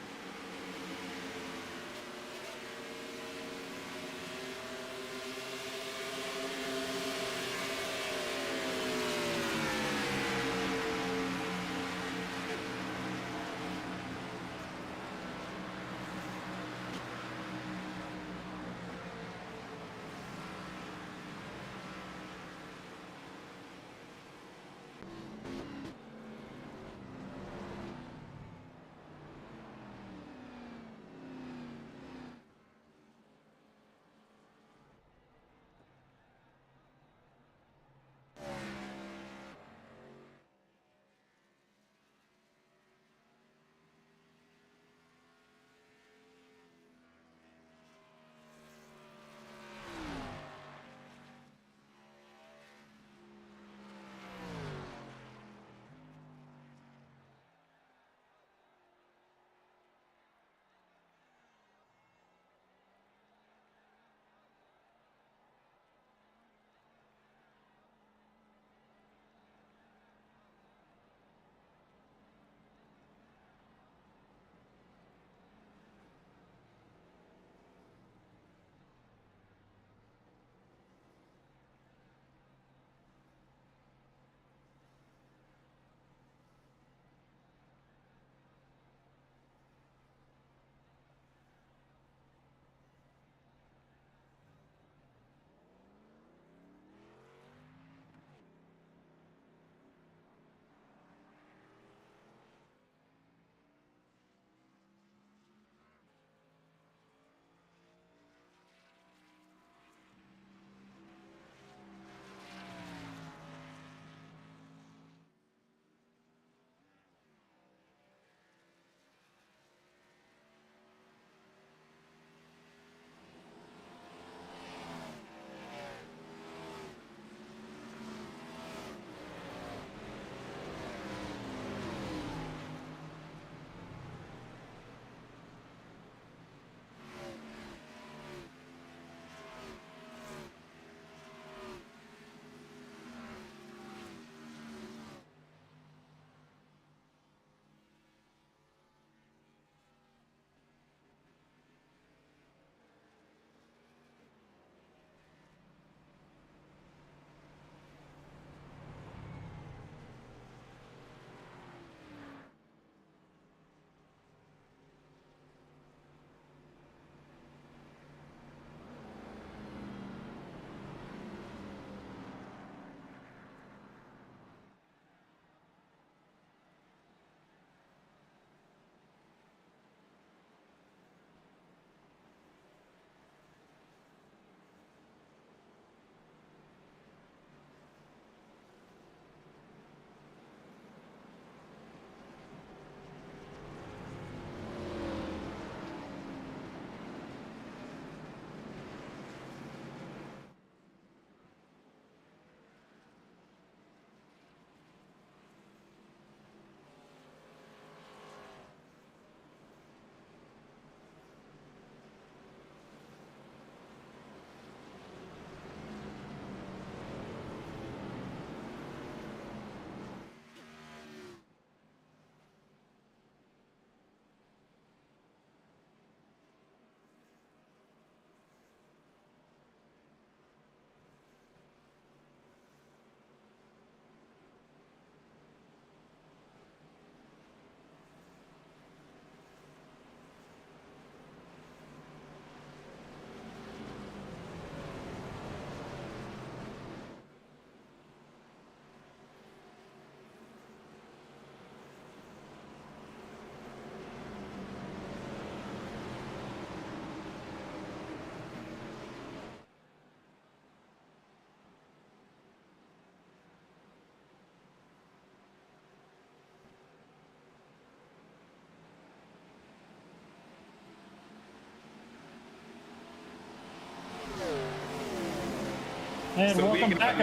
S1: And
S2: So
S1: welcome back.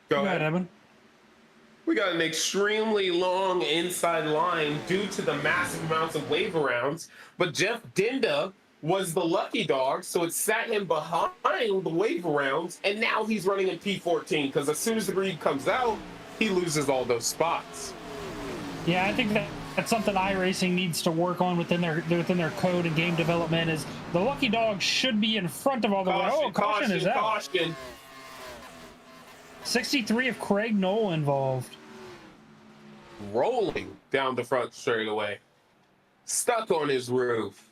S2: Go ahead,
S1: Evan.
S2: We got an extremely long inside line due to the massive amounts of wave rounds, but Jeff Dinda was the lucky dog, so it sat him behind the wave rounds, and now he's running in P14 because as soon as the green comes out, he loses all those spots.
S1: Yeah, I think that's something iRacing needs to work on within their code and game development. Is the lucky dog should be in front of all the way. Oh, caution is out.
S2: Caution.
S1: 63 of Craig Knoll involved.
S2: Rolling down the front straightaway. Stuck on his roof.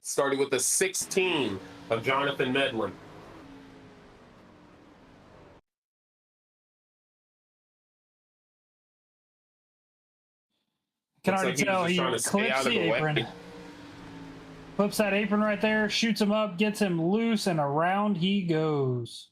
S2: Starting with the 16 of Jonathan Medlin.
S1: Can already tell he clips the apron. Flips that apron right there, shoots him up, gets him loose, and around he goes.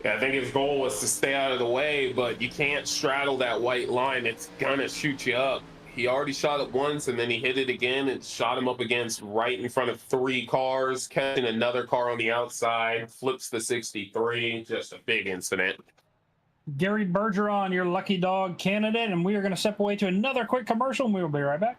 S2: Yeah, I think his goal was to stay out of the way, but you can't straddle that white line. It's gonna shoot you up. He already shot it once, and then he hit it again and shot him up against right in front of 3 cars, catching another car on the outside, flips the 63. Just a big incident.
S1: Gary Bergeron, your lucky dog candidate, and we are going to step away to another quick commercial, and we will be right back.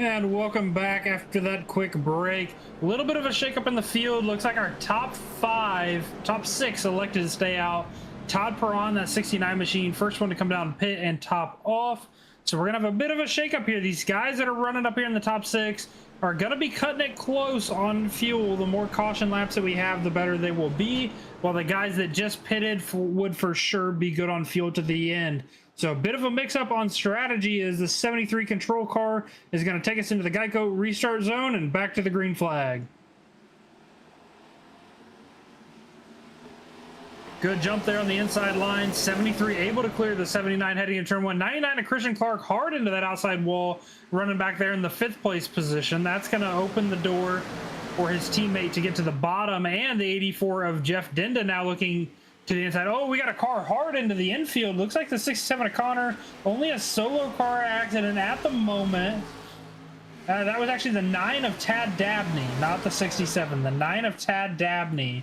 S1: And welcome back after that quick break. A little bit of a shakeup in the field. Looks like our top 6 elected to stay out. Todd Perron, that 69 machine, first one to come down pit and top off. So we're gonna have a bit of a shakeup here. These guys that are running up here in the top 6 are gonna be cutting it close on fuel. The more caution laps that we have, the better they will be. While the guys that just pitted would for sure be good on fuel to the end. So a bit of a mix-up on strategy is the 73 control car is going to take us into the Geico restart zone and back to the green flag. Good jump there on the inside line. 73 able to clear the 79 heading in turn 1. 99 to Christian Clark hard into that outside wall, running back there in the 5th place position. That's going to open the door for his teammate to get to the bottom, and the 84 of Jeff Dinda now looking to the inside. Oh, we got a car hard into the infield. Looks like the 67 of Connor. Only a solo car accident at the moment. That was actually the 9 of Tad Dabney, not the 67. The 9 of Tad Dabney.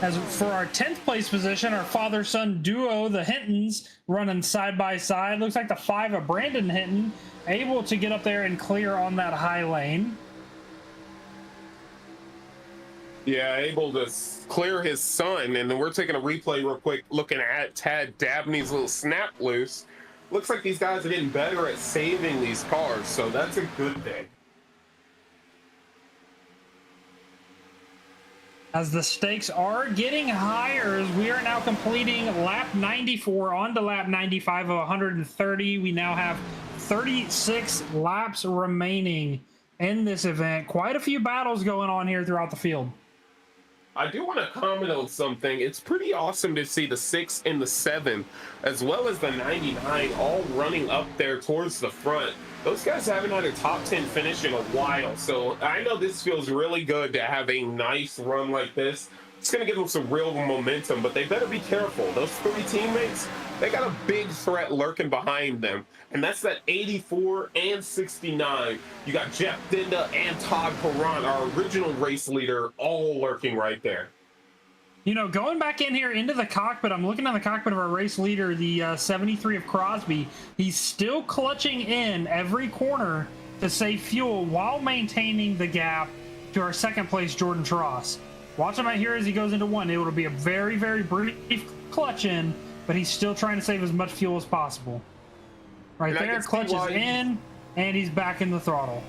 S1: As for our 10th place position, our father-son duo, the Hintons, running side by side. Looks like the 5 of Brandon Hinton able to get up there and clear on that high lane.
S2: Yeah, able to clear his son, and then we're taking a replay real quick, looking at Tad Dabney's little snap loose. Looks like these guys are getting better at saving these cars, so that's a good thing.
S1: As the stakes are getting higher, as we are now completing lap 94 on to lap 95 of 130. We now have 36 laps remaining in this event. Quite a few battles going on here throughout the field.
S2: I do want to comment on something. It's pretty awesome to see the 6 and the 7, as well as the 99, all running up there towards the front. Those guys haven't had a top 10 finish in a while, so I know this feels really good to have a nice run like this. It's going to give them some real momentum, but they better be careful. Those 3 teammates, they got a big threat lurking behind them, and that's that 84 and 69. You got Jeff Dinda and Todd Perron, our original race leader, all lurking right there.
S1: You know, going back in here into the cockpit, I'm looking at the cockpit of our race leader, the 73 of Crosby. He's still clutching in every corner to save fuel while maintaining the gap to our second place Jordan Tross. Watch him right here as he goes into 1. It will be a very, very brief clutch in, but he's still trying to save as much fuel as possible. Right there, clutches in, and he's back in the throttle.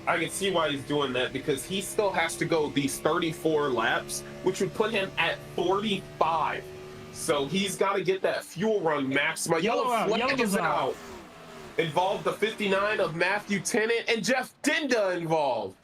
S2: I can see why he's doing that, because he still has to go these 34 laps, which would put him at 45. So he's got to get that fuel run max. My yellow flag is out. Involved the 59 of Matthew Tennant and Jeff Dinda involved.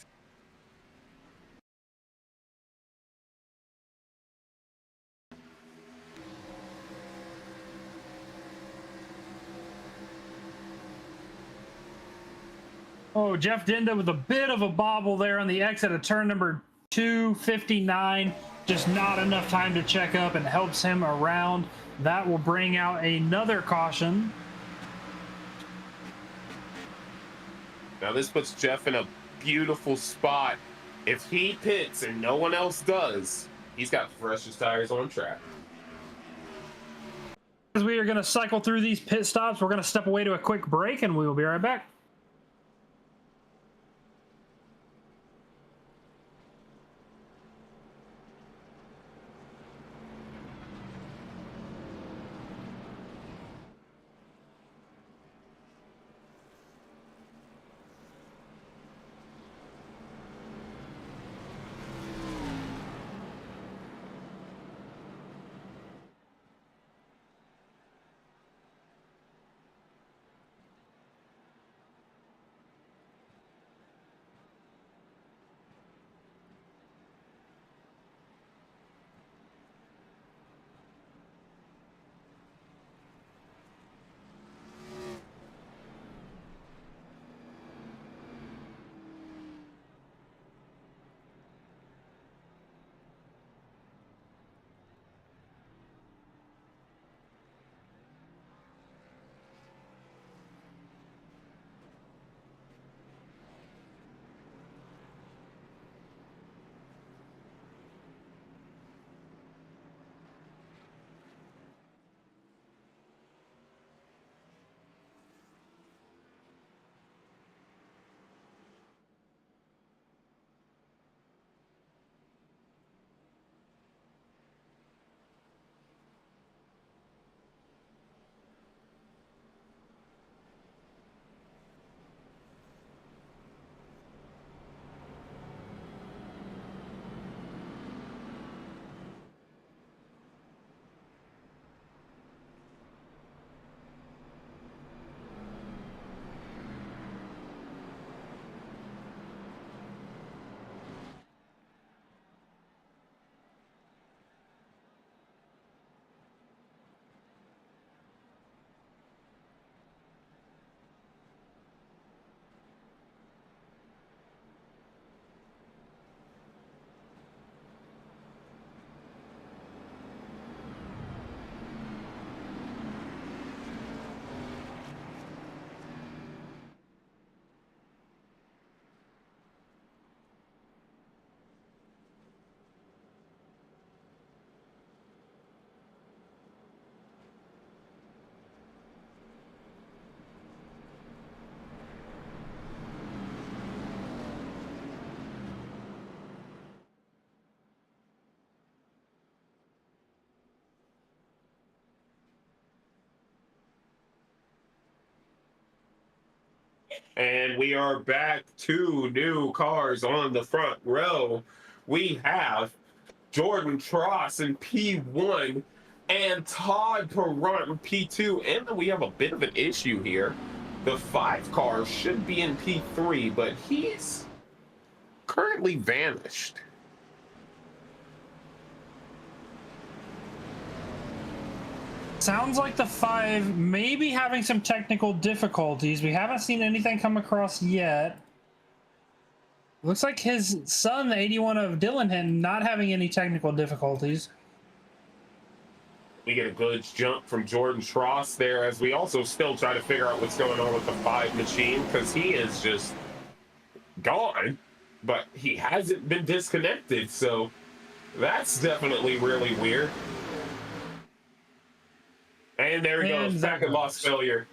S1: Oh, Jeff Dinda with a bit of a bobble there on the exit of turn number 259. Just not enough time to check up, and helps him around. That will bring out another caution.
S2: Now this puts Jeff in a beautiful spot. If he pits and no one else does, he's got the freshest tires on track.
S1: As we are going to cycle through these pit stops, we're going to step away to a quick break, and we will be right back.
S2: And we are back to new cars on the front row. We have Jordan Tross in P1 and Todd Perrott in P2. And then we have a bit of an issue here. The 5 car should be in P3, but he's currently vanished.
S1: Sounds like the 5 may be having some technical difficulties. We haven't seen anything come across yet. Looks like his son, the 81 of Dylan Hinton, not having any technical difficulties.
S2: We get a good jump from Jordan Tross there, as we also still try to figure out what's going on with the 5 machine, because he is just gone, but he hasn't been disconnected, so that's definitely really weird. And there he goes, back at loss failure.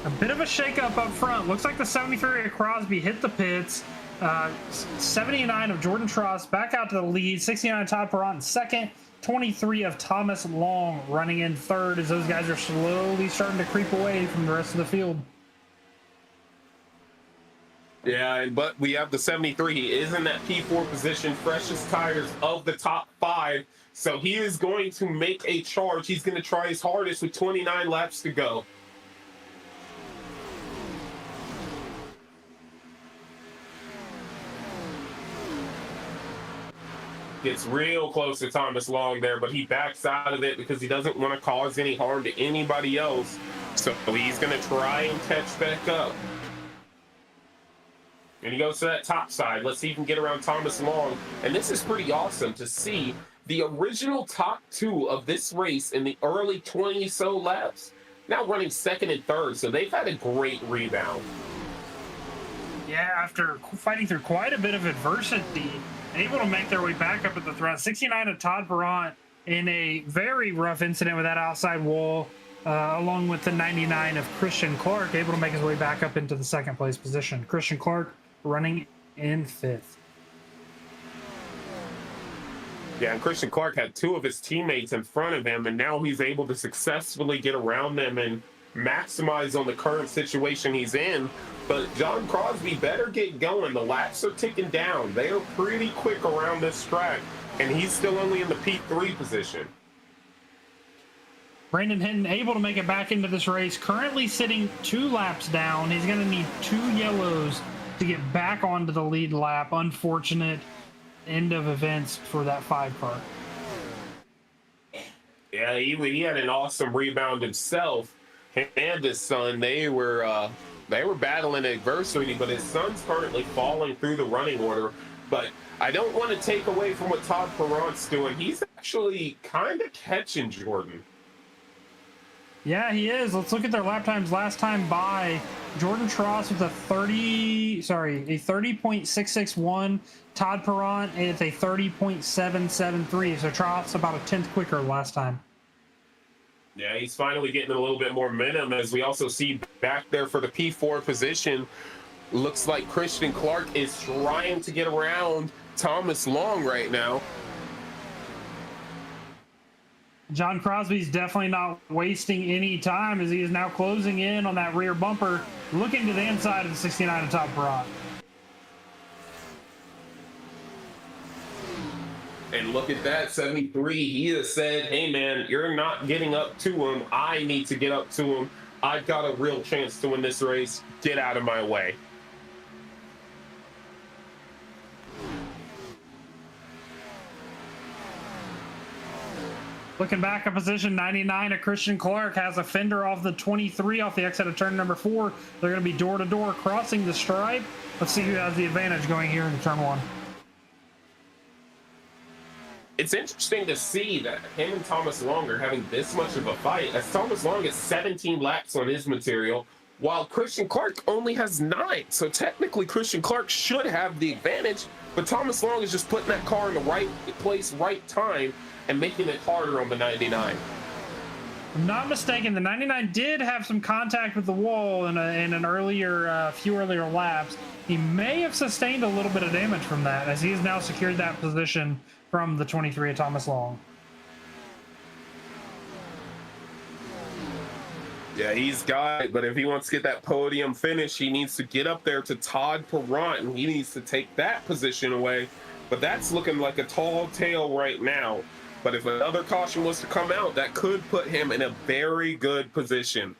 S1: A bit of a shakeup up front. Looks like the 73 of Crosby hit the pits. 79 of Jordan Tross back out to the lead. 69 of Todd Perrott in second. 23 of Thomas Long running in third, as those guys are slowly starting to creep away from the rest of the field.
S2: Yeah, but we have the 73. He is in that P4 position, freshest tires of the top 5. So he is going to make a charge. He's going to try his hardest with 29 laps to go. Gets real close to Thomas Long there, but he backs out of it because he doesn't want to cause any harm to anybody else. So he's going to try and catch back up. And he goes to that top side. Let's see if he can get around Thomas Long. And this is pretty awesome to see the original top 2 of this race in the early 20-so laps now running second and third. So they've had a great rebound.
S1: Yeah, after fighting through quite a bit of adversity, able to make their way back up at the front. 69 of Todd Perrott in a very rough incident with that outside wall, along with the 99 of Christian Clark, able to make his way back up into the second place position. Christian Clark running in 5th.
S2: Yeah, and Christian Clark had 2 of his teammates in front of him, and now he's able to successfully get around them and maximize on the current situation he's in. But John Crosby better get going. The laps are ticking down. They are pretty quick around this track, and he's still only in the P3 position.
S1: Brandon Hinton able to make it back into this race, currently sitting 2 laps down. He's going to need 2 yellows to get back onto the lead lap. Unfortunate end of events for that 5 car.
S2: Yeah, he had an awesome rebound himself. Him and his son, they were battling adversity, but his son's currently falling through the running order. But I don't want to take away from what Todd Perrott's doing. He's actually kind of catching Jordan.
S1: Yeah, he is. Let's look at their lap times last time by. Jordan Tross with a 30.661. Todd Perrott is a 30.773. So Tross about a 10th quicker last time.
S2: Yeah, he's finally getting a little bit more momentum, as we also see back there for the P4 position. Looks like Christian Clark is trying to get around Thomas Long right now.
S1: John Crosby's definitely not wasting any time, as he is now closing in on that rear bumper, looking to the inside of the 69 of Todd Perrott.
S2: And look at that, 73. He has said, hey, man, you're not getting up to him. I need to get up to him. I've got a real chance to win this race. Get out of my way.
S1: Looking back at position 99 of Christian Clark has a fender off the 23 off the exit of turn number 4. They're going to be door-to-door crossing the stripe. Let's see who has the advantage going here in turn 1.
S2: It's interesting to see that him and Thomas Long are having this much of a fight, as Thomas Long has 17 laps on his material, while Christian Clark only has 9. So technically Christian Clark should have the advantage, but Thomas Long is just putting that car in the right place, right time, and making it harder on the 99.
S1: If I'm not mistaken, the 99 did have some contact with the wall in an earlier, few earlier laps. He may have sustained a little bit of damage from that, as he has now secured that position from the 23 of Thomas Long.
S2: Yeah, he's got it, but if he wants to get that podium finish, he needs to get up there to Todd Perrant, and he needs to take that position away. But that's looking like a tall tale right now. But if another caution was to come out, that could put him in a very good position.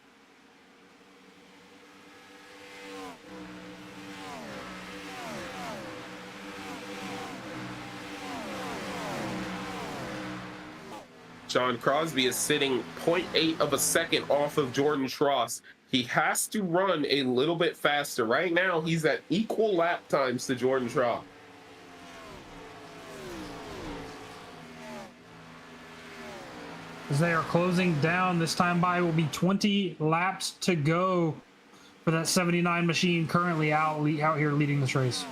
S2: John Crosby is sitting 0.8 of a second off of Jordan Tross. He has to run a little bit faster. Right now, he's at equal lap times to Jordan Tross.
S1: As they are closing down, this time by will be 20 laps to go for that 79 machine currently out here leading this race.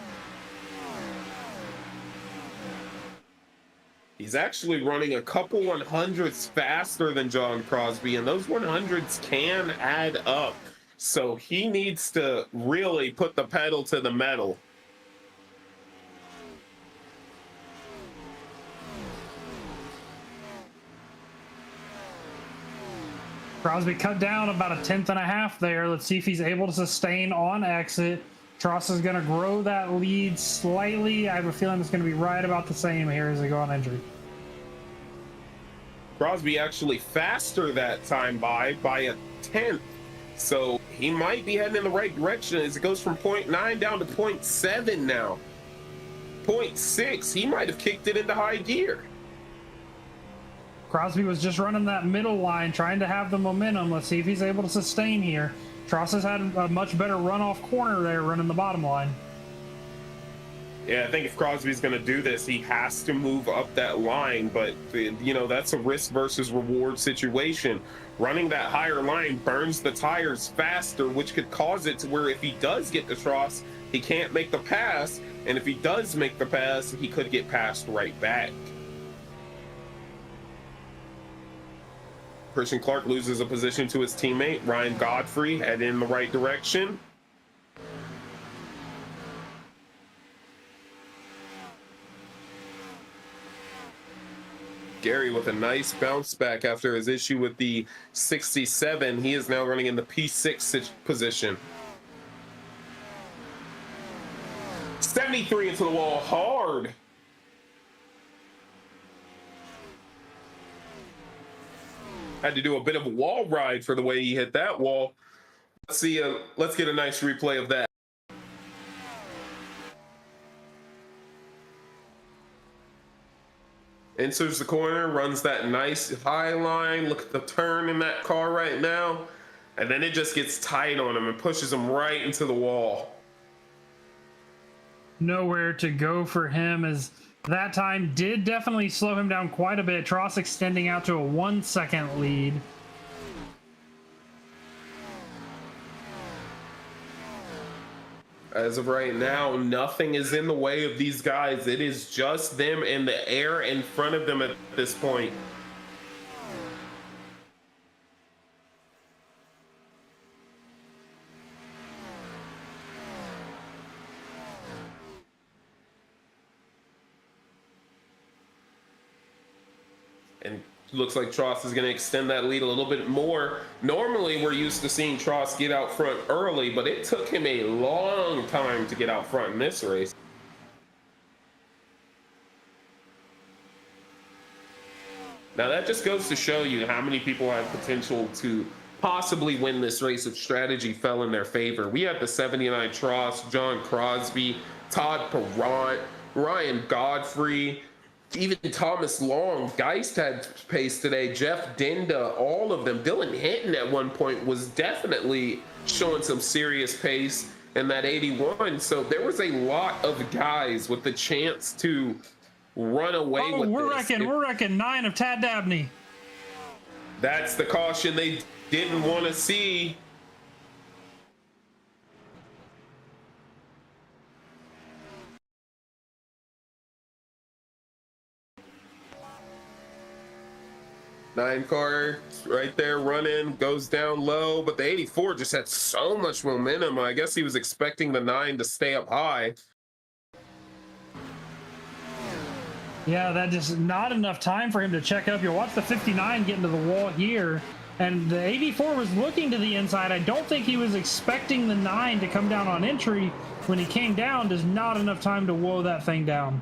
S2: He's actually running a couple 100s faster than John Crosby, and those 100s can add up. So he needs to really put the pedal to the metal.
S1: Crosby cut down about a 10.5 there. Let's see if he's able to sustain on exit. Tross is going to grow that lead slightly. I have a feeling it's going to be right about the same here as they go on entry.
S2: Crosby actually faster that time by a 10th. So he might be heading in the right direction as it goes from 0.9 down to 0.7 now. 0.6, he might have kicked it into high gear.
S1: Crosby was just running that middle line, trying to have the momentum. Let's see if he's able to sustain here. Tross has had a much better runoff corner there, running the bottom line.
S2: Yeah, I think if Crosby's going to do this, he has to move up that line. But, you know, that's a risk versus reward situation. Running that higher line burns the tires faster, which could cause it to where if he does get to Tross, he can't make the pass. And if he does make the pass, he could get passed right back. Christian Clark loses a position to his teammate. Ryan Godfrey heading in the right direction. Gary with a nice bounce back after his issue with the 67. He is now running in the P6 position. 73 into the wall hard. Had to do a bit of a wall ride for the way he hit that wall. Let's see. Let's get a nice replay of that. Enters the corner, runs that nice high line. Look at the turn in that car right now. And then it just gets tight on him and pushes him right into the wall.
S1: Nowhere to go for him, as that time did definitely slow him down quite a bit. Tross extending out to a 1 second lead.
S2: As of right now, nothing is in the way of these guys. It is just them in the air in front of them at this point. And looks like Tross is going to extend that lead a little bit more. Normally, we're used to seeing Tross get out front early, but it took him a long time to get out front in this race. Now, that just goes to show you how many people have potential to possibly win this race if strategy fell in their favor. We had the 79 Tross, John Crosby, Todd Perrant, Ryan Godfrey, even Thomas Long. Geist had pace today. Jeff Dinda, all of them. Dylan Hinton at one point was definitely showing some serious pace in that 81. So there was a lot of guys with the chance to run away with this.
S1: We're wrecking 9 of Tad Dabney.
S2: That's the caution they didn't want to see. Nine car right there running, goes down low, but the 84 just had so much momentum. I guess he was expecting the 9 to stay up high.
S1: Yeah, that just not enough time for him to check up. You'll watch the 59 get into the wall here. And the 84 was looking to the inside. I don't think he was expecting the 9 to come down on entry. When he came down, there's not enough time to whoa that thing down.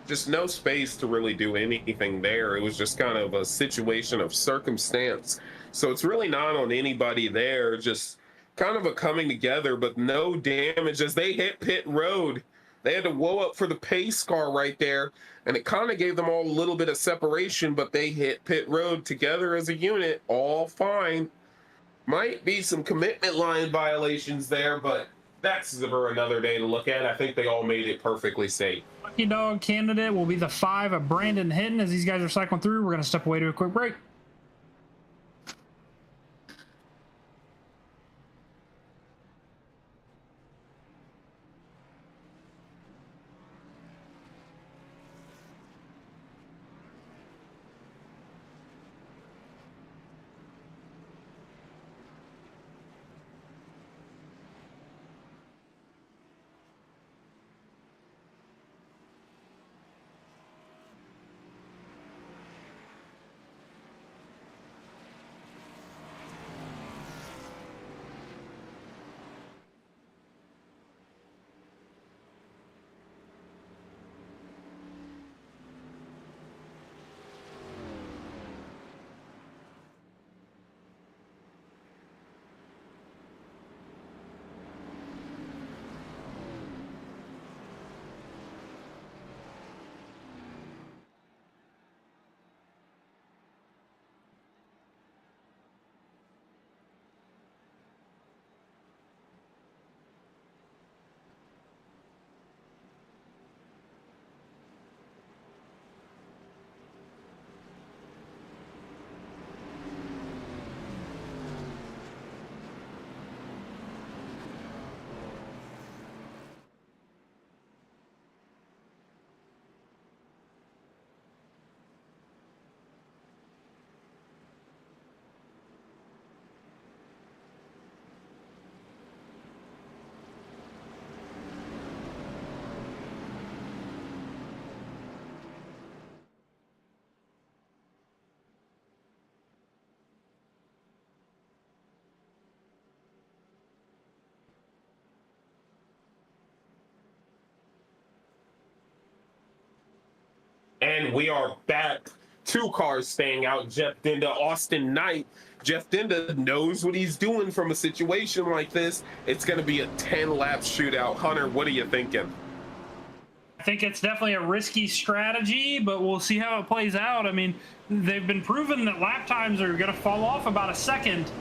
S2: Just no space to really do anything there. It was just kind of a situation of circumstance. So it's really not on anybody there, just kind of a coming together, but no damage as they hit pit road. They had to whoa up for the pace car right there, and it kind of gave them all a little bit of separation, but they hit pit road together as a unit, all fine. Might be some commitment line violations there, but that's for another day to look at. I think they all made it perfectly safe.
S1: Lucky dog candidate will be the 5 of Brandon Hinton. As these guys are cycling through, we're going to step away to a quick break.
S2: And we are back. 2 cars staying out. Jeff Dinda, Austin Knight. Jeff Dinda knows what he's doing from a situation like this. It's going to be a 10-lap shootout. Hunter, what are you thinking?
S1: I think it's definitely a risky strategy, but we'll see how it plays out. I mean, they've been proven that lap times are going to fall off about a second,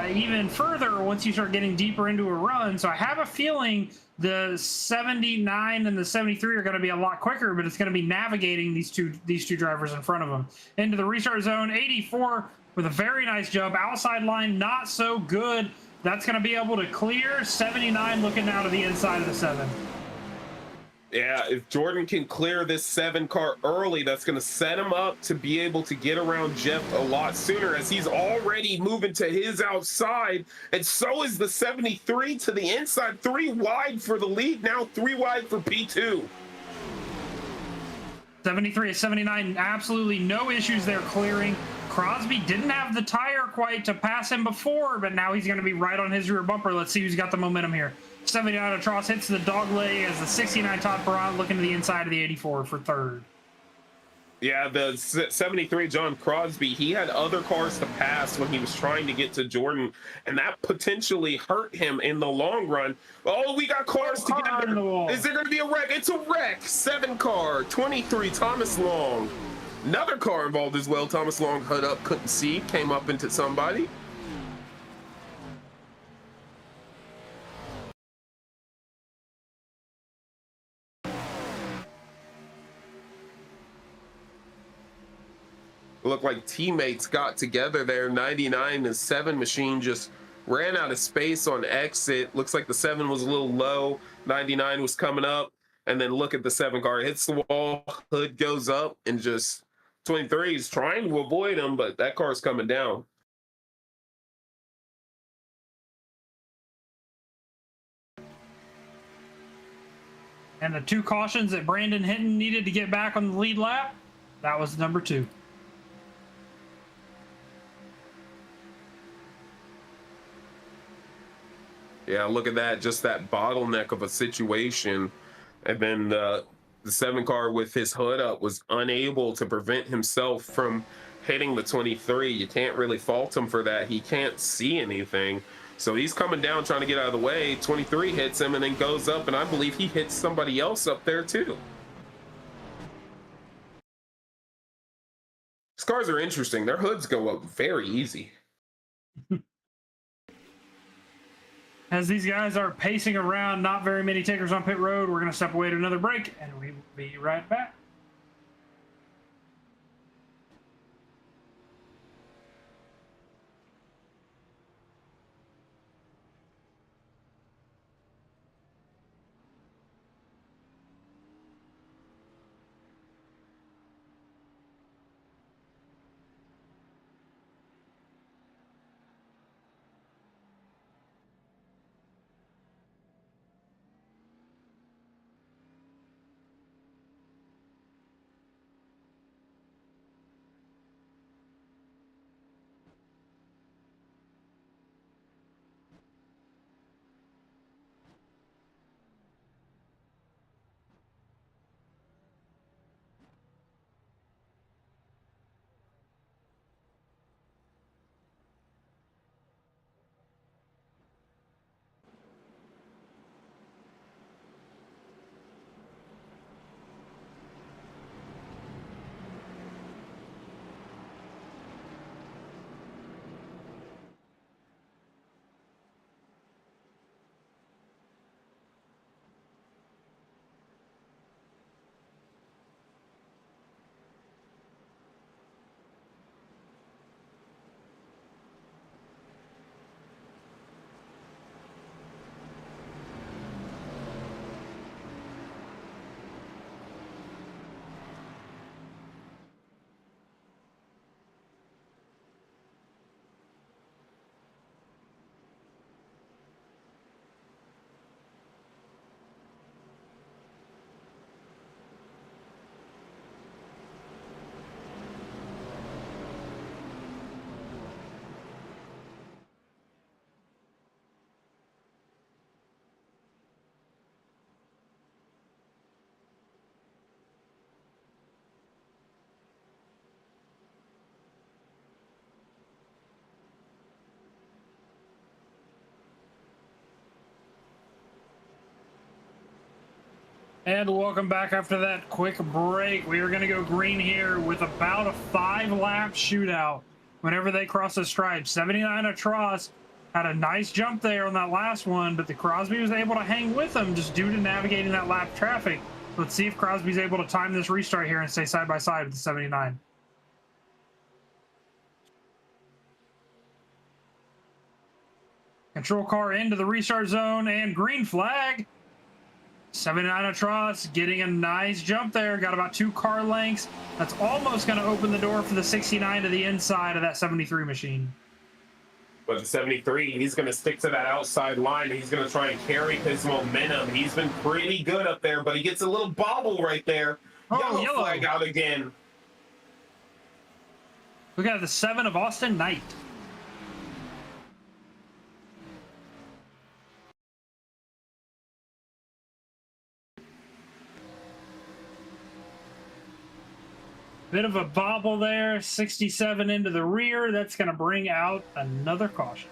S1: even further once you start getting deeper into a run. So I have a feeling the 79 and the 73 are going to be a lot quicker, but it's going to be navigating these two drivers in front of them into the restart zone. 84 with a very nice jump. Outside line, not so good. That's going to be able to clear. 79 looking now to the inside of the 7.
S2: Yeah, if Jordan can clear this 7 car early, that's going to set him up to be able to get around Jeff a lot sooner, as he's already moving to his outside, and so is the 73 to the inside. 3 wide for the lead, now 3 wide for P2.
S1: 73 to 79, absolutely no issues there clearing. Crosby didn't have the tire quite to pass him before, but now he's going to be right on his rear bumper. Let's see who's got the momentum here. 79 Atroz hits the dog leg as the 69 Todd Perrant looking to the inside of the 84 for 3rd.
S2: Yeah, the 73 John Crosby, he had other cars to pass when he was trying to get to Jordan, and that potentially hurt him in the long run. Oh, we got cars together. Is there going to be a wreck? It's a wreck. 7 car, 23 Thomas Long. Another car involved as well. Thomas Long hood up, couldn't see, came up into somebody. Looked like teammates got together there. 99 and 7 machine just ran out of space on exit. Looks like the 7 was a little low. 99 was coming up, and then look at the 7 car. Hits the wall, hood goes up, and just 23 is trying to avoid him, but that car's coming down.
S1: And the 2 cautions that Brandon Hinton needed to get back on the lead lap, that was number 2.
S2: Yeah, look at that. Just that bottleneck of a situation. And then the 7 car with his hood up was unable to prevent himself from hitting the 23. You can't really fault him for that. He can't see anything. So he's coming down trying to get out of the way. 23 hits him and then goes up, and I believe he hits somebody else up there too. These cars are interesting. Their hoods go up very easy.
S1: As these guys are pacing around, not very many takers on pit road, we're going to step away to another break, and we will be right back. And welcome back after that quick break. We are going to go green here with about a 5-lap shootout whenever they cross the stripe. 79 Atros had a nice jump there on that last one, but the Crosby was able to hang with them just due to navigating that lap traffic. Let's see if Crosby's able to time this restart here and stay side by side with the 79. Control car into the restart zone and green flag. 79 Atros getting a nice jump there. Got about 2 car lengths. That's almost going to open the door for the 69 to the inside of that 73 machine.
S2: But the 73, he's going to stick to that outside line. He's going to try and carry his momentum. He's been pretty good up there, but he gets a little bobble right there.
S1: Oh,
S2: yellow flag out again.
S1: We got the 7 of Austin Knight. Bit of a bobble there, 67 into the rear. That's going to bring out another caution.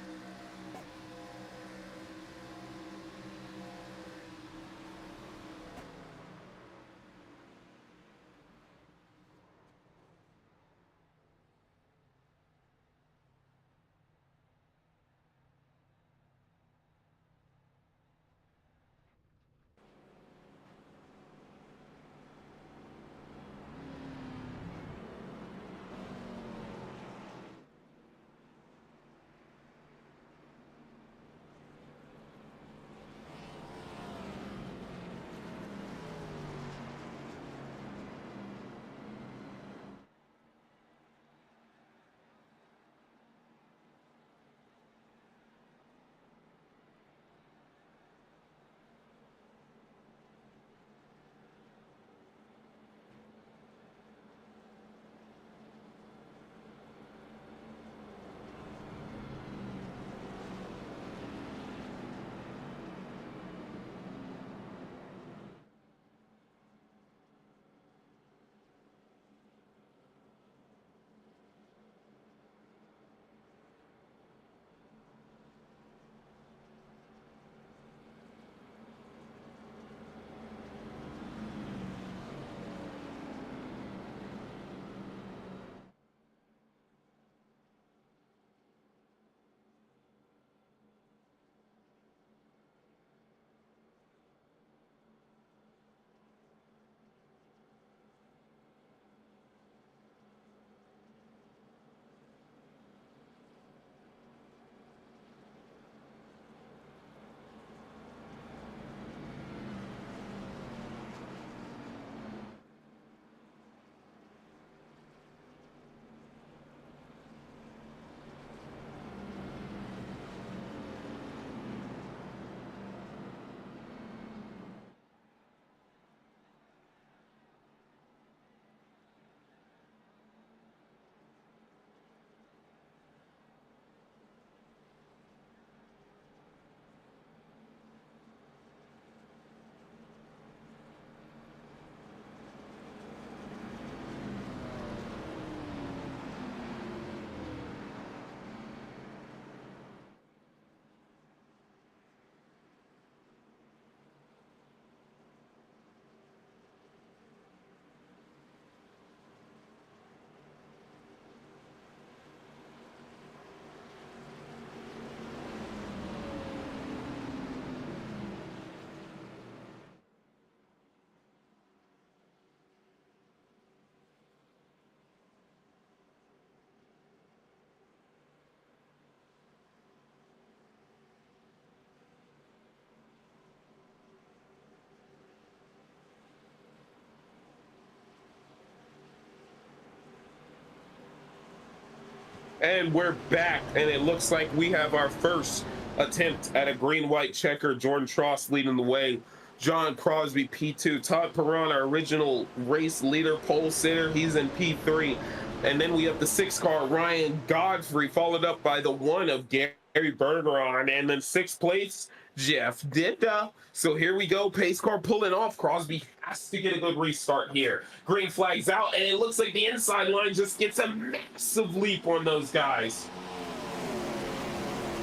S2: And we're back, and it looks like we have our first attempt at a green-white checker. Jordan Tross leading the way. John Crosby, P2. Todd Perron, our original race leader, pole sitter, he's in P3. And then we have the 6-car, Ryan Godfrey, followed up by the 1 of Gary Bergeron. And then 6th place, Jeff Dinda. So here we go, pace car pulling off. Crosby has to get a good restart here. Green flag's out, and it looks like the inside line just gets a massive leap on those guys.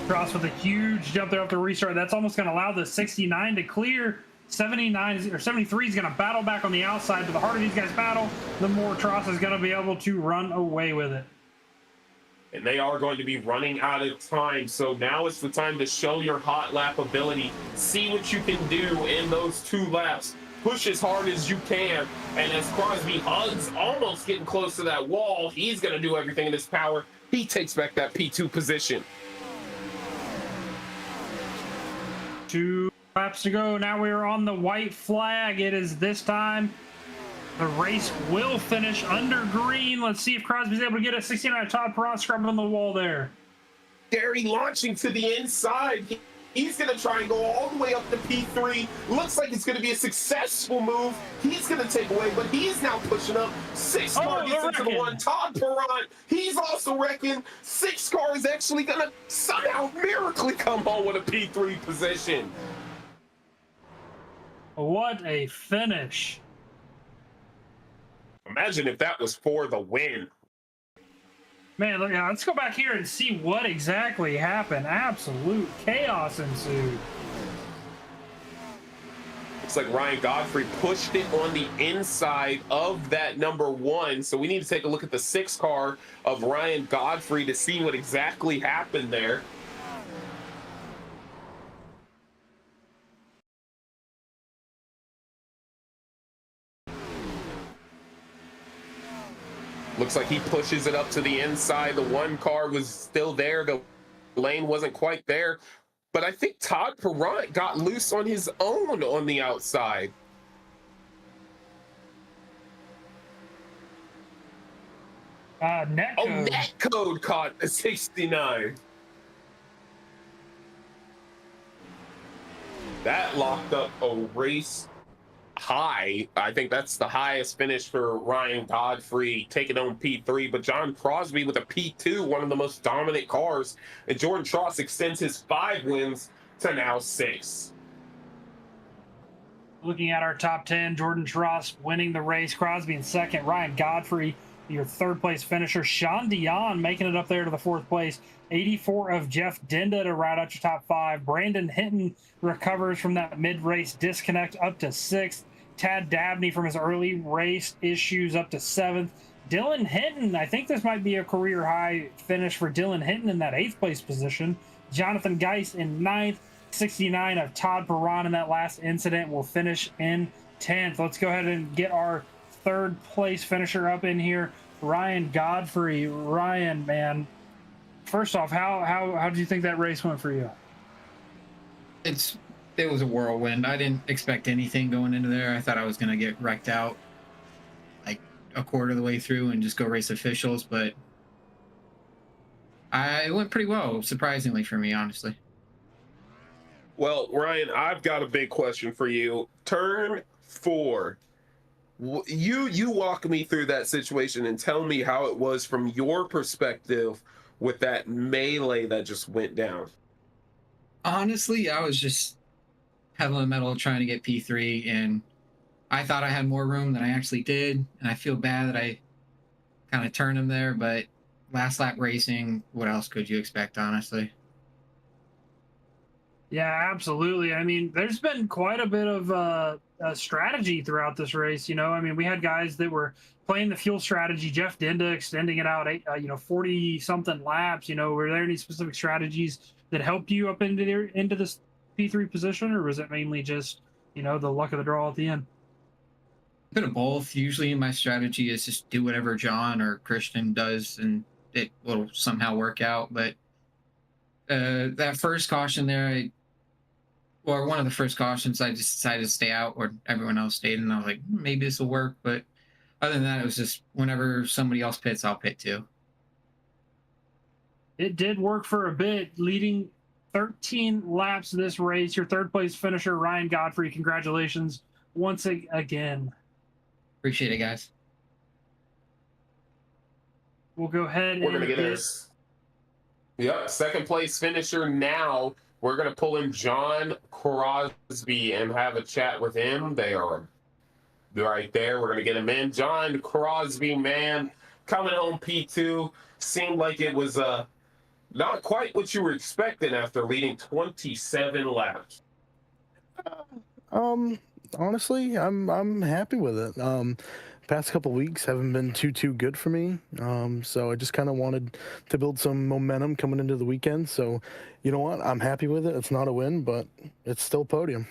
S1: Cross with a huge jump there after restart. That's almost going to allow the 69 to clear. 79 or 73 is going to battle back on the outside, but the harder these guys battle, the more Tross is going to be able to run away with it.
S2: And they are going to be running out of time, so now it's the time to show your hot lap ability. See what you can do in those 2 laps. Push as hard as you can, and as Crosby hugs, almost getting close to that wall, he's going to do everything in his power. He takes back that P2 position.
S1: 2 laps to go. Now we are on the white flag. It is this time the race will finish under green. Let's see if Crosby's able to get a 69. Todd Perron scrubbing on the wall there.
S2: Gary launching to the inside. He's going to try and go all the way up to P3. Looks like it's going to be a successful move. He's going to take away, but he's now pushing up. 6 car gets into the 1. Todd Perron, he's also wrecking. 6 car is actually going to somehow miraculously come home with a P3 position.
S1: What a finish.
S2: Imagine if that was for the win.
S1: Man, look, let's go back here and see what exactly happened. Absolute chaos ensued.
S2: Looks like Ryan Godfrey pushed it on the inside of that number 1. So we need to take a look at the 6 car of Ryan Godfrey to see what exactly happened there. Looks like he pushes it up to the inside. The 1 car was still there. The lane wasn't quite there. But I think Todd Perron got loose on his own on the outside. Netcode caught the 69. That locked up a race high. I think that's the highest finish for Ryan Godfrey, taking on P3, but John Crosby with a P2, one of the most dominant cars, and Jordan Tross extends his 5 wins to now 6.
S1: Looking at our top 10, Jordan Tross winning the race, Crosby in 2nd, Ryan Godfrey, your 3rd place finisher, Sean Dion making it up there to the 4th place, 84 of Jeff Dinda to round out your top 5. Brandon Hinton recovers from that mid-race disconnect up to 6th. Tad Dabney from his early race issues up to 7th. Dylan Hinton, I think this might be a career high finish for Dylan Hinton in that 8th place position. Jonathan Geist in 9th. 69 of Todd Perron in that last incident will finish in 10th. Let's go ahead and get our 3rd place finisher up in here, Ryan Godfrey. Ryan, man, first off, how did you think that race went for you?
S17: It was a whirlwind. I didn't expect anything going into there. I thought I was going to get wrecked out like a quarter of the way through and just go race officials, but it went pretty well, surprisingly for me, honestly.
S2: Well, Ryan, I've got a big question for you. Turn 4. You walk me through that situation and tell me how it was from your perspective with that melee that just went down.
S17: Honestly, I was just pedal metal trying to get P3, and I thought I had more room than I actually did, and I feel bad that I kind of turned him there, but last lap racing, what else could you expect, honestly?
S1: Yeah, absolutely. I mean, there's been quite a bit of strategy throughout this race. You know, I mean, we had guys that were playing the fuel strategy. Jeff Dinda extending it out, 40-something laps. You know, were there any specific strategies that helped you up into this P3 position, or was it mainly just, the luck of the draw at the end?
S17: A bit of both. Usually my strategy is just do whatever John or Christian does, and it will somehow work out. But that first caution there, one of the first cautions, I just decided to stay out where everyone else stayed, and I was like, maybe this will work. But other than that, it was just whenever somebody else pits, I'll pit too.
S1: it did work for a bit, leading 13 laps this race. Your third place finisher, Ryan Godfrey. Congratulations once again.
S17: Appreciate it, guys.
S1: We'll go ahead
S2: We're
S1: and
S2: gonna get us. Yep, second place finisher now. We're gonna pull in John Crosby and have a chat with him. They are right there. We're gonna get him in. John Crosby, man, coming home P2. Seemed like it was not quite what you were expecting after leading 27 laps.
S21: Honestly, I'm happy with it. Past couple weeks haven't been too good for me. So I just kind of wanted to build some momentum coming into the weekend. So, you know what? I'm happy with it. It's not a win, but it's still podium.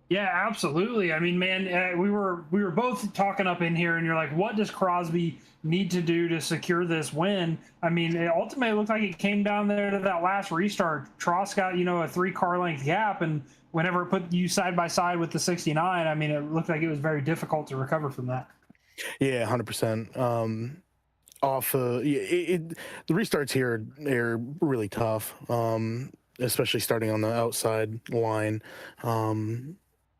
S1: Yeah, absolutely. I mean, man, we were both talking up in here, and you're like, what does Crosby need to do to secure this win? I mean, it ultimately looked like it came down there to that last restart. Tross got, a 3-car length gap, and whenever it put you side by side with the 69, I mean, it looked like it was very difficult to recover from that.
S21: Yeah, 100%. The restarts here are really tough, especially starting on the outside line.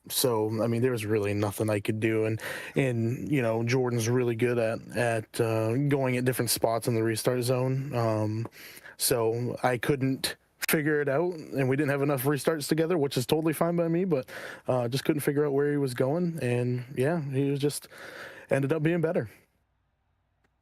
S21: So, I mean, there was really nothing I could do. And Jordan's really good at going at different spots in the restart zone. So I couldn't figure it out, and we didn't have enough restarts together, which is totally fine by me, but just couldn't figure out where he was going. And, yeah, he was just ended up being better.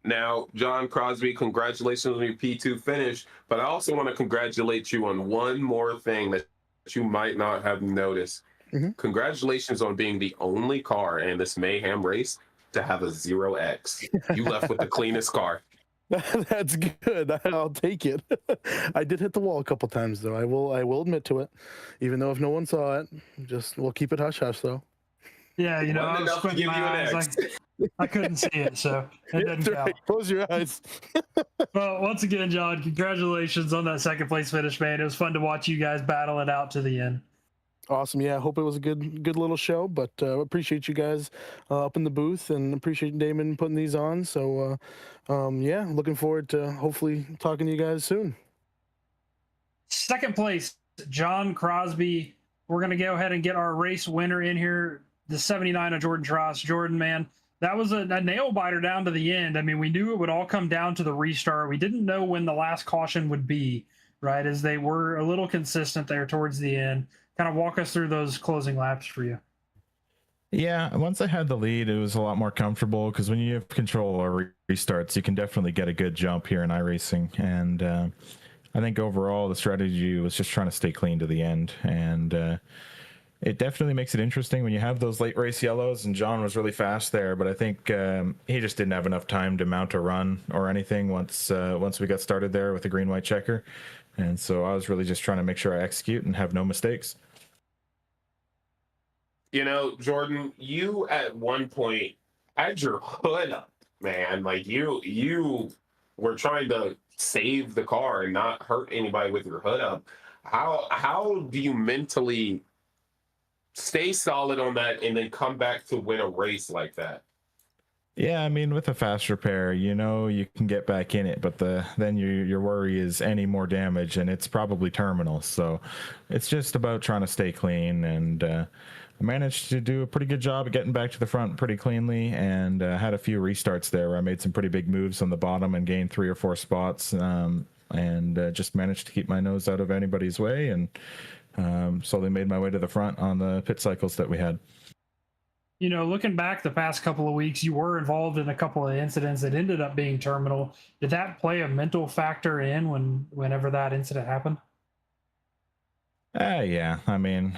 S2: Now, John Crosby, congratulations on your P2 finish, but I also want to congratulate you on one more thing that you might not have noticed. Mm-hmm. Congratulations on being the only car in this Mayhem race to have a 0X. You left with the cleanest car.
S21: That's good. I'll take it. I did hit the wall a couple times, though. I will admit to it, even though if no one saw it. We'll keep it hush hush, though.
S1: Yeah, I was squinting my eyes. I couldn't see it, so it doesn't count.
S21: Right. Close your eyes.
S1: Well, once again, John, congratulations on that second place finish, man. It was fun to watch you guys battle it out to the end.
S21: Awesome. Yeah, I hope it was a good little show, but appreciate you guys up in the booth, and appreciate Damon putting these on. So, yeah, looking forward to hopefully talking to you guys soon.
S1: Second place, John Crosby. We're going to go ahead and get our race winner in here, the 79 of Jordan Tross. Jordan, man, that was a nail biter down to the end. I mean, we knew it would all come down to the restart. We didn't know when the last caution would be, right, as they were a little consistent there towards the end. Kind of walk us through those closing laps for you.
S22: Yeah, once I had the lead, it was a lot more comfortable, because when you have control or restarts, you can definitely get a good jump here in iRacing. And I think overall the strategy was just trying to stay clean to the end. And it definitely makes it interesting when you have those late race yellows, and John was really fast there, but I think he just didn't have enough time to mount a run or anything once we got started there with the green-white checker. And so I was really just trying to make sure I execute and have no mistakes.
S2: Jordan, you at one point had your hood up, man. Like you were trying to save the car and not hurt anybody with your hood up. How do you mentally stay solid on that and then come back to win a race like that?
S22: Yeah, I mean, with a fast repair, you can get back in it, but then your worry is any more damage, and it's probably terminal. So it's just about trying to stay clean, and I managed to do a pretty good job of getting back to the front pretty cleanly, and had a few restarts there where I made some pretty big moves on the bottom and gained 3 or 4 spots, and just managed to keep my nose out of anybody's way, and slowly made my way to the front on the pit cycles that we had.
S1: Looking back the past couple of weeks, you were involved in a couple of incidents that ended up being terminal. Did that play a mental factor in whenever that incident happened?
S22: Yeah. I mean,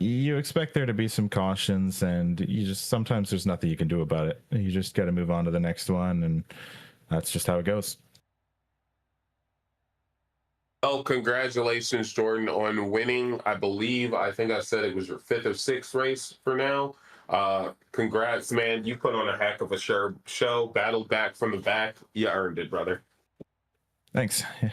S22: you expect there to be some cautions, and sometimes there's nothing you can do about it. You just got to move on to the next one, and that's just how it goes.
S2: Oh, congratulations, Jordan, on winning. I think I said it was your 5th or 6th race for now. Congrats, man. You put on a heck of a show, battled back from the back. You earned it, brother.
S22: Thanks. Yeah.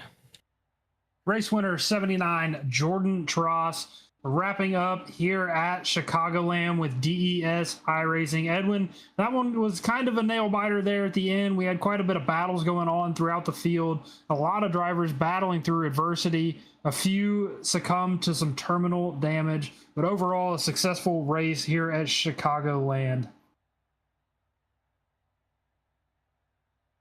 S1: Race winner 79, Jordan Tross. wrapping up here at Chicagoland with DES iRacing. Edwin, that one was kind of a nail biter there at the end. We had quite a bit of battles going on throughout the field, a lot of drivers battling through adversity. A few succumbed to some terminal damage, but overall a successful race here at Chicagoland.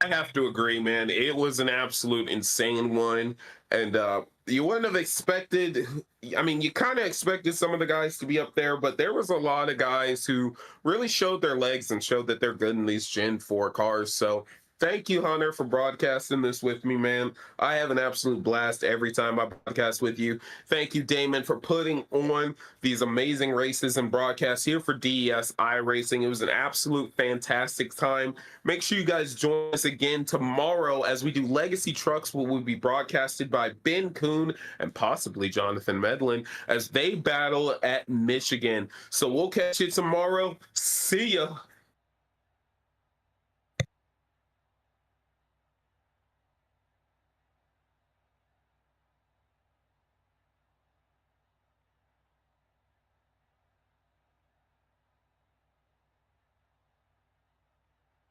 S2: I have to agree, man. It was an absolute insane one. And you wouldn't have expected, I mean, you kind of expected some of the guys to be up there, but there was a lot of guys who really showed their legs and showed that they're good in these Gen 4 cars. So thank you, Hunter, for broadcasting this with me, man. I have an absolute blast every time I broadcast with you. Thank you, Damon, for putting on these amazing races and broadcasts here for DES iRacing. It was an absolute fantastic time. Make sure you guys join us again tomorrow as we do Legacy Trucks, what will be broadcasted by Ben Kuhn and possibly Jonathan Medlin as they battle at Michigan. So we'll catch you tomorrow. See ya.